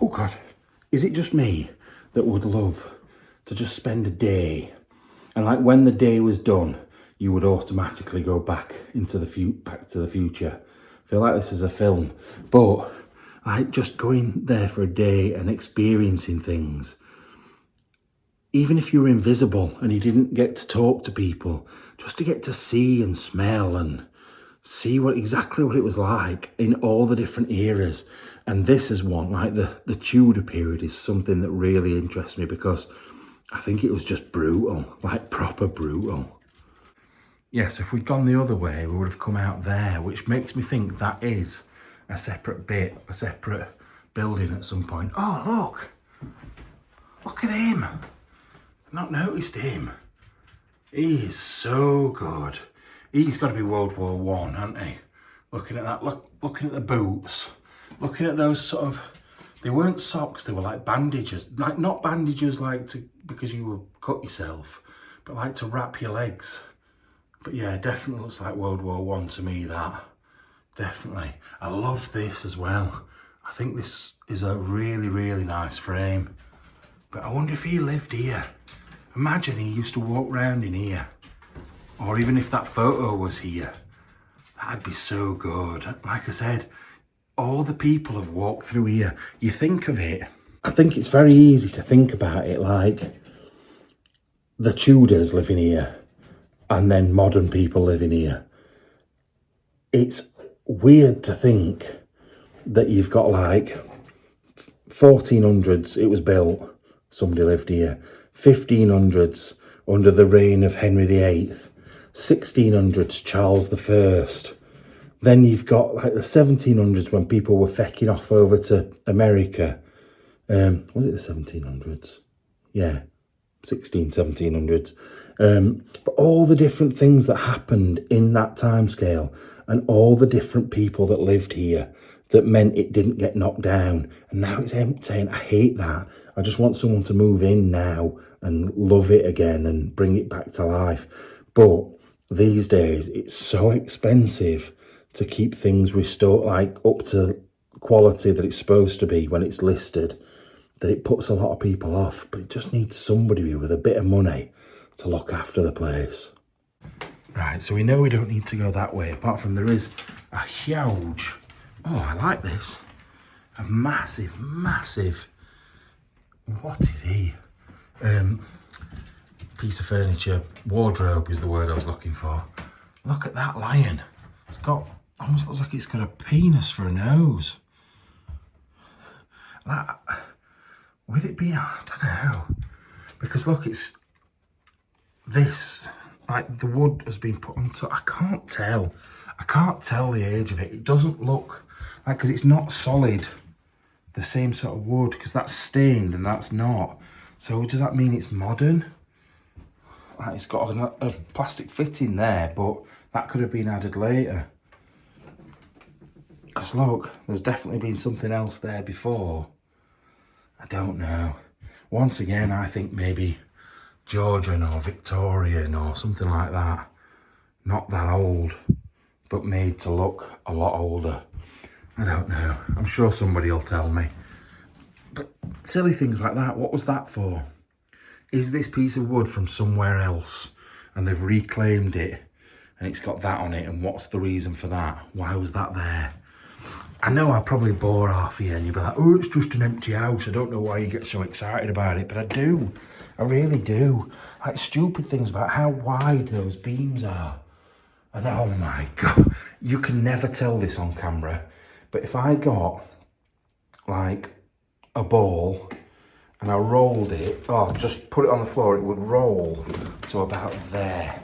S1: Oh God, is it just me that would love to just spend a day, and like when the day was done, you would automatically go back into back to the future? I feel like this is a film, but like just going there for a day and experiencing things. Even if you were invisible and you didn't get to talk to people, just to get to see and smell and see exactly what it was like in all the different eras. And this is one, like the Tudor period is something that really interests me because I think it was just brutal, like proper brutal. Yes, if we'd gone the other way, we would have come out there, which makes me think that is a separate bit, a separate building at some point. Oh, look at him. I've not noticed him. He is so good. He's got to be World War I, hasn't he? Looking at that, looking at the boots, looking at those sort of, they weren't socks, they were like bandages. Like, not bandages like because you would cut yourself, but like to wrap your legs. But yeah, definitely looks like World War One to me, that. Definitely. I love this as well. I think this is a really, really nice frame. But I wonder if he lived here. Imagine he used to walk round in here. Or even if that photo was here. That'd be so good. Like I said, all the people have walked through here. You think of it. I think it's very easy to think about it like the Tudors living here and then modern people living here. It's weird to think that you've got like 1400s, it was built, somebody lived here. 1500s, under the reign of Henry VIII. 1600s, Charles I. Then you've got like the 1700s when people were fecking off over to America. Was it the 1700s? Yeah, 1700s. But all the different things that happened in that time scale and all the different people that lived here that meant it didn't get knocked down. And now it's empty and I hate that. I just want someone to move in now and love it again and bring it back to life. But these days, it's so expensive to keep things restored, like up to quality that it's supposed to be when it's listed, that it puts a lot of people off. But it just needs somebody with a bit of money to look after the place. Right, so we know we don't need to go that way, apart from there is a huge, oh, I like this, a massive, what is he? Piece of furniture, wardrobe is the word I was looking for. Look at that lion. It's got, almost looks like it's got a penis for a nose. That, with it being, I don't know, because look, it's this, like the wood has been put on top. I can't tell the age of it. It doesn't look like, because it's not solid, the same sort of wood, because that's stained and that's not. So does that mean it's modern? Like it's got a plastic fitting there, but that could have been added later. Because look, there's definitely been something else there before. I don't know. Once again, I think maybe Georgian or Victorian or something like that. Not that old, but made to look a lot older. I don't know. I'm sure somebody will tell me. But silly things like that, what was that for? Is this piece of wood from somewhere else and they've reclaimed it and it's got that on it, and what's the reason for that? Why was that there? I know I'll probably bore half of you and you'll be like, oh, it's just an empty house. I don't know why you get so excited about it, but I do. I really do. Like stupid things about how wide those beams are. And oh my God, you can never tell this on camera, but if I got like a ball and I rolled it, oh, just put it on the floor, it would roll to about there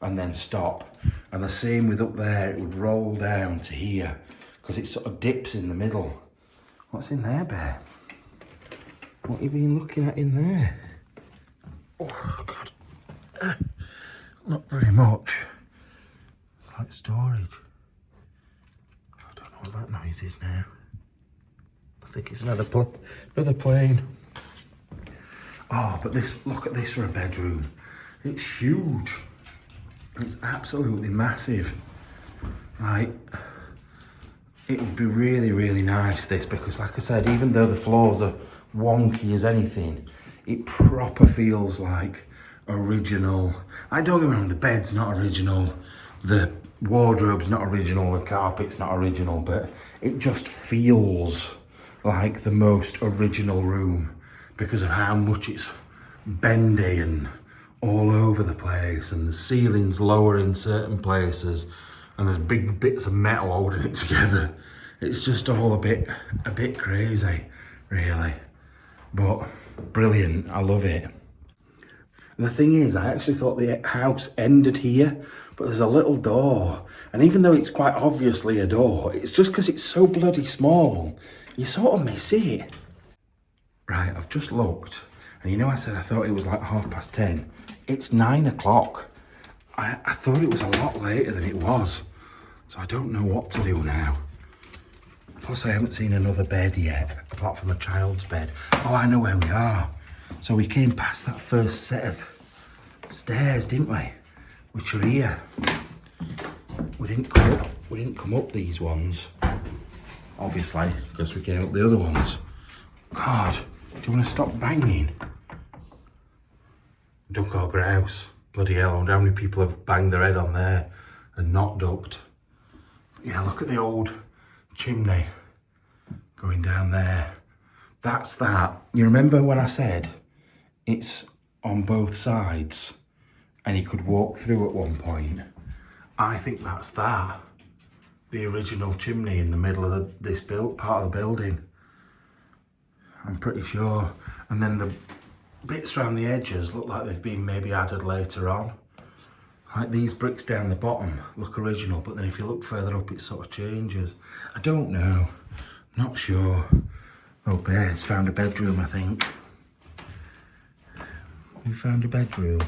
S1: and then stop. And the same with up there, it would roll down to here because it sort of dips in the middle. What's in there, Bear? What have you been looking at in there? Oh, God. Not very much. It's like storage. I don't know what that noise is now. I think it's another plane. Oh, but this, look at this for a bedroom. It's huge. It's absolutely massive. Like, it would be really, really nice, this, because like I said, even though the floors are wonky as anything, it proper feels like original. I don't get me wrong, the bed's not original, the wardrobe's not original, the carpet's not original, but it just feels like the most original room because of how much it's bendy and all over the place, and the ceiling's lower in certain places, and there's big bits of metal holding it together. It's just all a bit crazy, really, but brilliant. I love it. And the thing is, I actually thought the house ended here, but there's a little door, and even though it's quite obviously a door, it's just because it's so bloody small, you sort of miss it. Right, I've just looked, and you know I said I thought it was like 10:30. It's 9 o'clock. I thought it was a lot later than it was, so I don't know what to do now. Plus I haven't seen another bed yet, apart from a child's bed. Oh, I know where we are. So we came past that first set of stairs, didn't we? Which are here. We didn't come up these ones, obviously, because we came up the other ones. God, do you want to stop banging? Duck or grouse? Bloody hell, I wonder how many people have banged their head on there and not ducked. But yeah, look at the old chimney going down there. That's that. You remember when I said it's on both sides and you could walk through at one point? I think that's that. The original chimney in the middle of this part of the building. I'm pretty sure. And then the bits around the edges look like they've been maybe added later on. Like these bricks down the bottom look original, but then if you look further up, it sort of changes. I don't know. Not sure. Oh, Bear's found a bedroom, I think. We found a bedroom.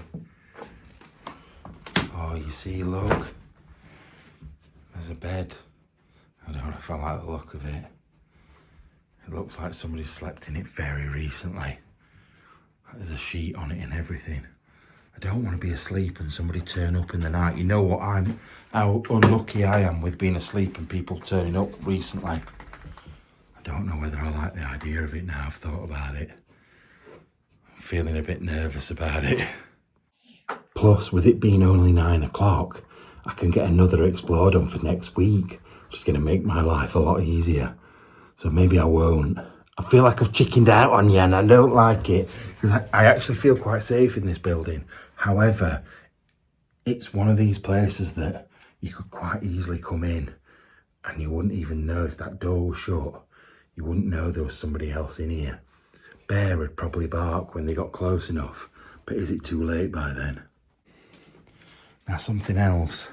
S1: Oh, you see, look. There's a bed. I don't know if I like the look of it. It looks like somebody slept in it very recently. There's a sheet on it and everything. I don't want to be asleep and somebody turn up in the night. You know what how unlucky I am with being asleep and people turning up recently. I don't know whether I like the idea of it now I've thought about it. I'm feeling a bit nervous about it. Plus, with it being only 9 o'clock, I can get another explore done for next week. Just going to make my life a lot easier. So maybe I won't. I feel like I've chickened out on you and I don't like it because I actually feel quite safe in this building. However, it's one of these places that you could quite easily come in and you wouldn't even know if that door was shut. You wouldn't know there was somebody else in here. Bear would probably bark when they got close enough, but is it too late by then? Now something else.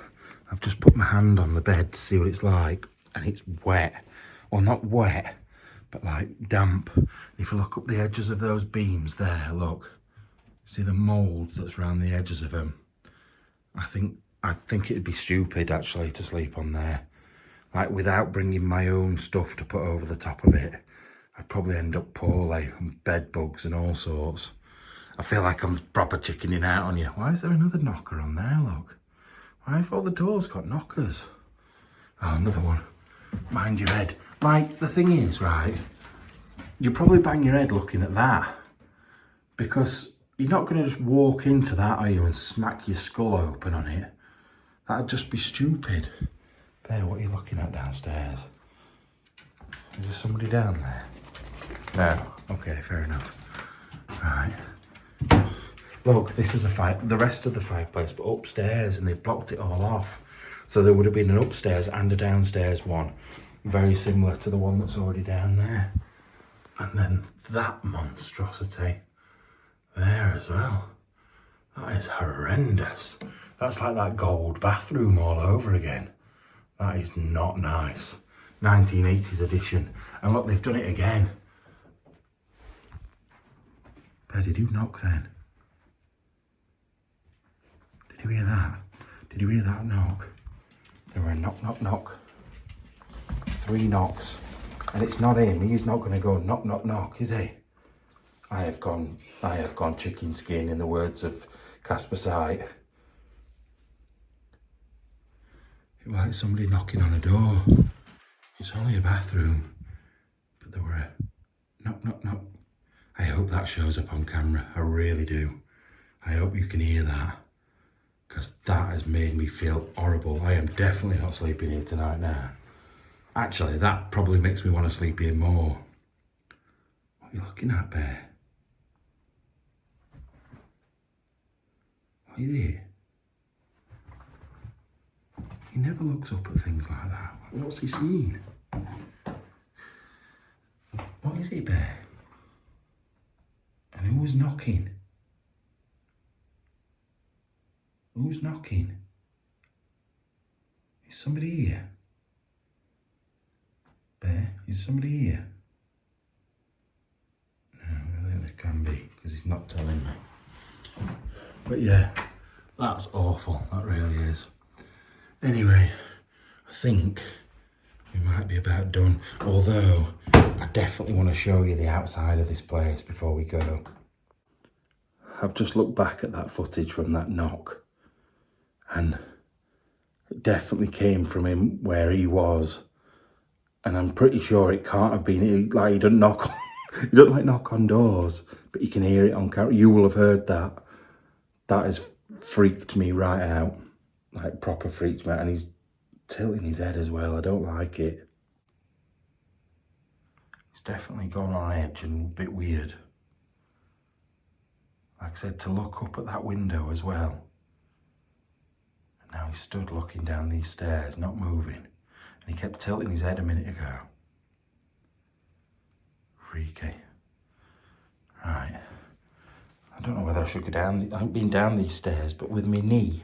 S1: I've just put my hand on the bed to see what it's like and it's wet. Well, not wet, but like damp. If you look up the edges of those beams there, look. See the mould that's around the edges of them? I think it'd be stupid actually to sleep on there. Like without bringing my own stuff to put over the top of it, I'd probably end up poorly and bed bugs and all sorts. I feel like I'm proper chickening out on you. Why is there another knocker on there, look? Why have all the doors got knockers? Oh, another one. Mind your head. Like, the thing is, right, you probably bang your head looking at that because you're not going to just walk into that, are you, and smack your skull open on it? That'd just be stupid. There, what are you looking at downstairs? Is there somebody down there? No. Okay, fair enough. Right. Look, this is the rest of the fireplace, but upstairs, and they've blocked it all off. So there would have been an upstairs and a downstairs one, very similar to the one that's already down there. And then that monstrosity there as well. That is horrendous. That's like that gold bathroom all over again. That is not nice. 1980s edition. And look, they've done it again. Bear, did you knock then? Did you hear that? Did you hear that knock? There were a knock, knock, knock. 3 knocks. And it's not him. He's not going to go knock, knock, knock, is he? I have gone chicken skin, in the words of Casper Sight. It was like somebody knocking on a door. It's only a bathroom. But there were a knock, knock, knock. I hope that shows up on camera. I really do. I hope you can hear that. Because that has made me feel horrible. I am definitely not sleeping here tonight now. Actually, that probably makes me want to sleep here more. What are you looking at, Bear? What is it? He never looks up at things like that. What's he seen? What is it, Bear? And who was knocking? Who's knocking? Is somebody here? Bear, is somebody here? No, I don't think there can be, because he's not telling me. But yeah, that's awful, that really is. Anyway, I think we might be about done, although I definitely want to show you the outside of this place before we go. I've just looked back at that footage from that knock, and it definitely came from him where he was. And I'm pretty sure it can't have been, like, he doesn't knock on, he doesn't like knock on doors, but you can hear it on camera. You will have heard that. That has freaked me right out, like proper freaked me out. And he's tilting his head as well. I don't like it. It's definitely gone on edge and a bit weird. Like I said, to look up at that window as well. And now he's stood looking down these stairs, not moving. And he kept tilting his head a minute ago. Freaky. Right. I don't know whether I should go down. I haven't been down these stairs, but with my knee.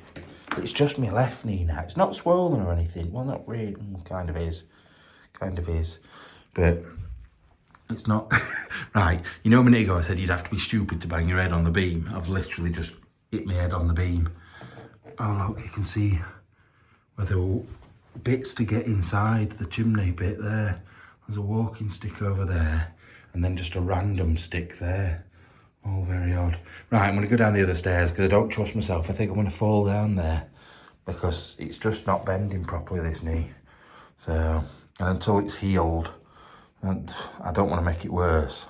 S1: It's just my left knee now. It's not swollen or anything. Well, not really. Kind of is. Kind of is. But it's not. Right. You know, a minute ago I said you'd have to be stupid to bang your head on the beam. I've literally just hit my head on the beam. Oh, look, you can see where there were bits to get inside the chimney bit there. There's a walking stick over there. And then just a random stick there. All very odd. Right, I'm going to go down the other stairs because I don't trust myself. I think I'm going to fall down there because it's just not bending properly, this knee. So, and until it's healed, and I don't want to make it worse.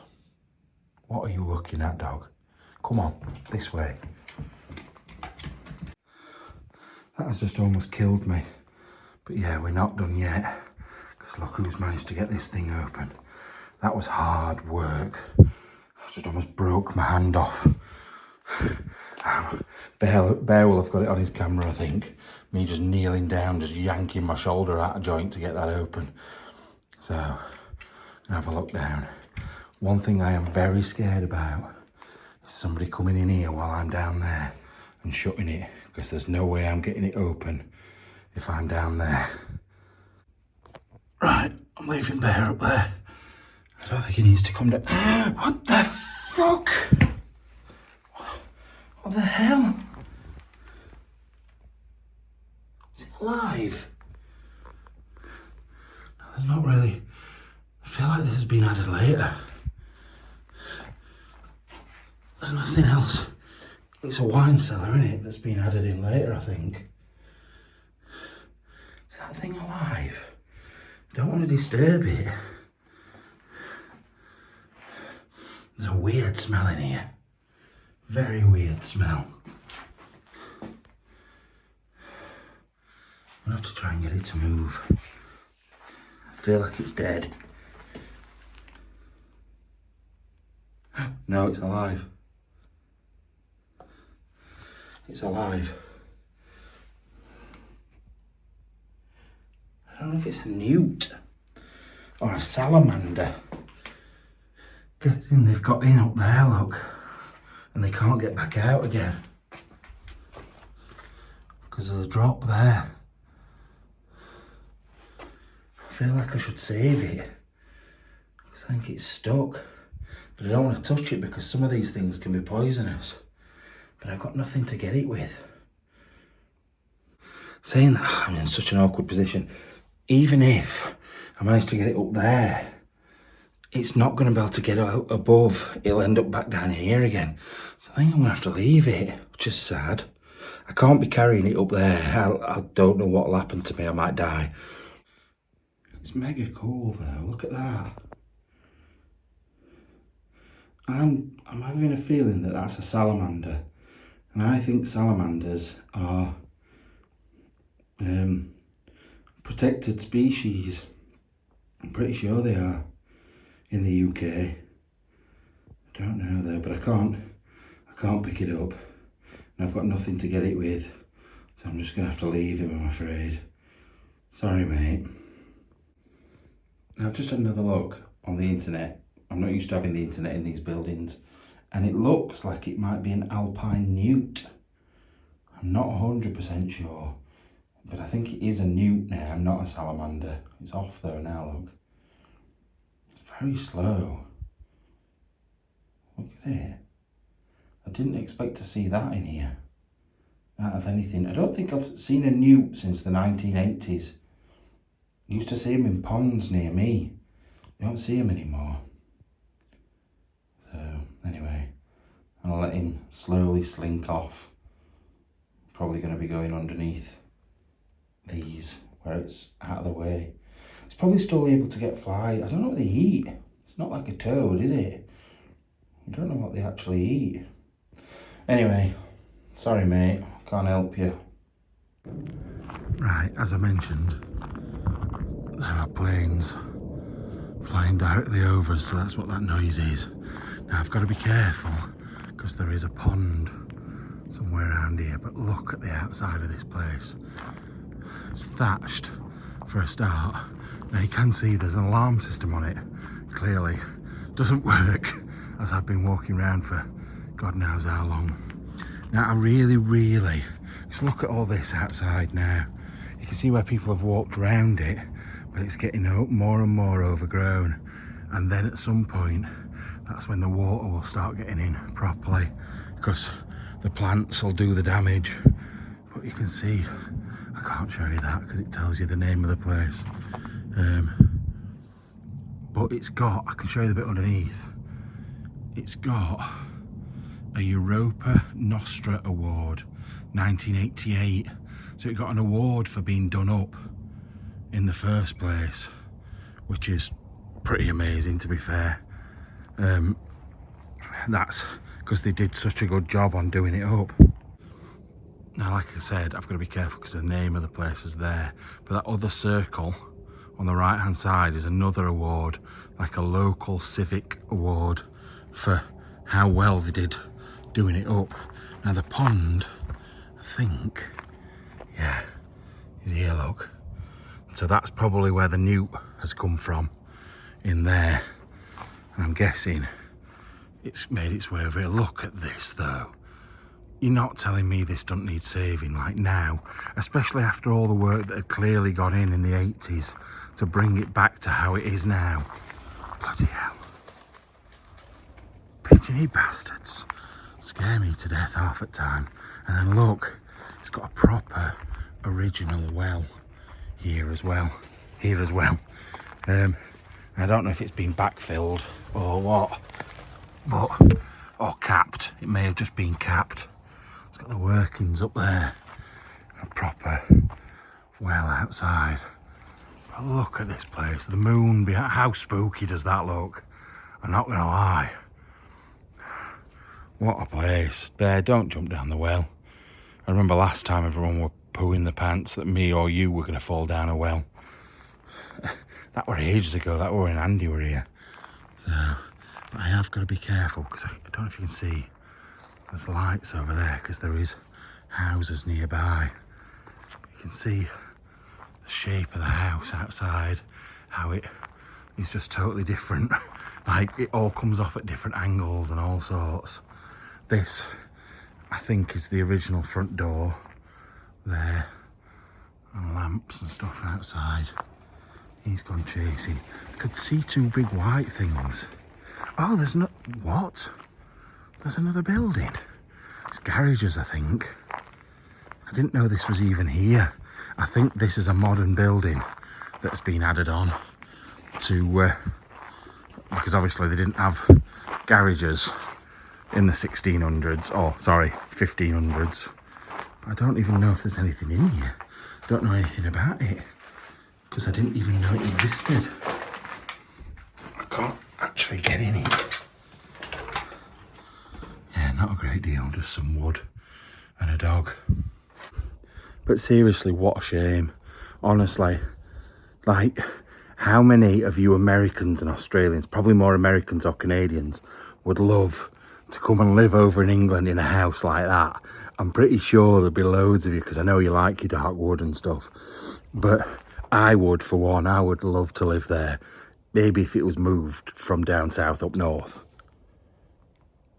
S1: What are you looking at, dog? Come on, this way. That has just almost killed me. But yeah, we're not done yet. Because look who's managed to get this thing open. That was hard work. I just almost broke my hand off. Bear will have got it on his camera, I think. Me just kneeling down, just yanking my shoulder out of joint to get that open. So, I'm gonna have a look down. One thing I am very scared about is somebody coming in here while I'm down there and shutting it, because there's no way I'm getting it open if I'm down there. Right, I'm leaving Bear up there. I don't think he needs to come down. What the fuck? What the hell? Is it alive? No, there's not really. I feel like this has been added later. There's nothing else. It's a wine cellar, isn't it, that's been added in later, I think. Is that thing alive? I don't want to disturb it. There's a weird smell in here. Very weird smell. I'll have to try and get it to move. I feel like it's dead. No, it's alive. It's alive. I don't know if it's a newt or a salamander. Getting, they've got in up there, look, and they can't get back out again because of the drop there. I feel like I should save it because I think it's stuck, but I don't want to touch it because some of these things can be poisonous, but I've got nothing to get it with. Saying that, I'm in such an awkward position. Even if I manage to get it up there, it's not going to be able to get out above. It'll end up back down here again. So I think I'm going to have to leave it, which is sad. I can't be carrying it up there. I don't know what will happen to me. I might die. It's mega cool though. Look at that. I'm having a feeling that that's a salamander. And I think salamanders are protected species. I'm pretty sure they are. In the UK, I don't know though, but I can't pick it up, and I've got nothing to get it with, so I'm just gonna have to leave him, I'm afraid. Sorry, mate. I've just had another look on the internet. I'm not used to having the internet in these buildings, and it looks like it might be an alpine newt. I'm not 100% sure, but I think it is a newt now, not a salamander. It's off though now, look. Very slow. Look at it. I didn't expect to see that in here. Out of anything. I don't think I've seen a newt since the 1980s. I used to see them in ponds near me. I don't see them anymore. So, anyway, I'll let letting slowly slink off. Probably going to be going underneath these where it's out of the way. It's probably still able to get fly. I don't know what they eat. It's not like a toad, is it? I don't know what they actually eat. Anyway, sorry mate, can't help you. Right, as I mentioned, there are planes flying directly over us, so that's what that noise is. Now I've got to be careful because there is a pond somewhere around here, but look at the outside of this place. It's thatched for a start. Now you can see there's an alarm system on it. Clearly doesn't work, as I've been walking around for God knows how long. Now I really, just look at all this outside now. You can see where people have walked around it, but it's getting more and more overgrown. And then at some point, that's when the water will start getting in properly, because the plants will do the damage. But you can see, I can't show you that because it tells you the name of the place. But it's got, I can show you the bit underneath. It's got a Europa Nostra Award, 1988. So it got an award for being done up in the first place, which is pretty amazing, to be fair. That's because they did such a good job on doing it up. Now, like I said, I've got to be careful because the name of the place is there. But that other circle on the right hand side is another award, like a local civic award for how well they did doing it up. Now the pond, I think, yeah, is here, look. So that's probably where the newt has come from, in there. And I'm guessing it's made its way over here. Look at this though. You're not telling me this doesn't need saving, like now, especially after all the work that had clearly gone in the 80s to bring it back to how it is now. Bloody hell. Pigeony bastards. Scare me to death half the time. And then look, it's got a proper original well here as well. I don't know if it's been backfilled or what, or capped. It may have just been capped. It's got the workings up there, a proper well outside. But look at this place, the moon behind. How spooky does that look? I'm not gonna lie. What a place. Bear, don't jump down the well. I remember last time everyone were pooing the pants that me or you were gonna fall down a well. That were ages ago, that were when Andy were here. So, but I have got to be careful because I don't know if you can see, there's lights over there because there is houses nearby. But you can see the shape of the house outside, how it is just totally different. Like it all comes off at different angles and all sorts. This, I think, is the original front door there, and lamps and stuff outside. He's gone chasing. I could see two big white things. Oh, there's no, what? There's another building. It's garages, I think. I didn't know this was even here. I think this is a modern building that's been added on to, because obviously they didn't have garages in the 1600s, or sorry, 1500s. But I don't even know if there's anything in here. I don't know anything about it, because I didn't even know it existed. I can't actually get in it. Yeah, not a great deal, just some wood and a dog. But seriously, what a shame. Honestly, like, how many of you Americans and Australians, probably more Americans or Canadians, would love to come and live over in England in a house like that? I'm pretty sure there'd be loads of you, because I know you like your dark wood and stuff. But I would, for one, I would love to live there. Maybe if it was moved from down south up north.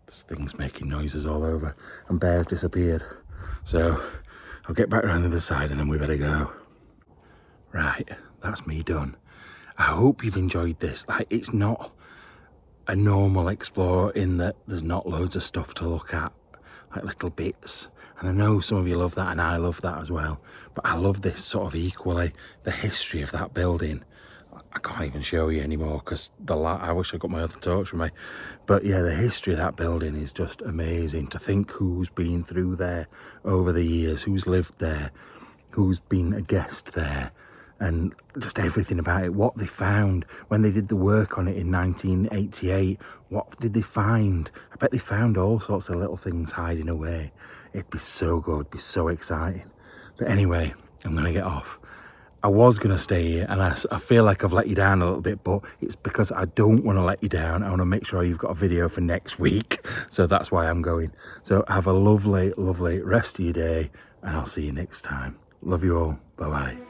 S1: This thing's making noises all over, and Bear's disappeared. So I'll get back around the other side and then we better go. Right, that's me done. I hope you've enjoyed this. Like, it's not a normal explorer in that there's not loads of stuff to look at, like little bits. And I know some of you love that, and I love that as well. But I love this sort of equally, the history of that building. I can't even show you anymore because I wish I got my other torch with me. But yeah, the history of that building is just amazing. To think who's been through there over the years, who's lived there, who's been a guest there, and just everything about it. What they found when they did the work on it in 1988. What did they find? I bet they found all sorts of little things hiding away. It'd be so good, be so exciting. But anyway, I'm going to get off. I was going to stay here, and I feel like I've let you down a little bit, but it's because I don't want to let you down. I want to make sure you've got a video for next week. So that's why I'm going. So have a lovely, lovely rest of your day, and I'll see you next time. Love you all. Bye-bye.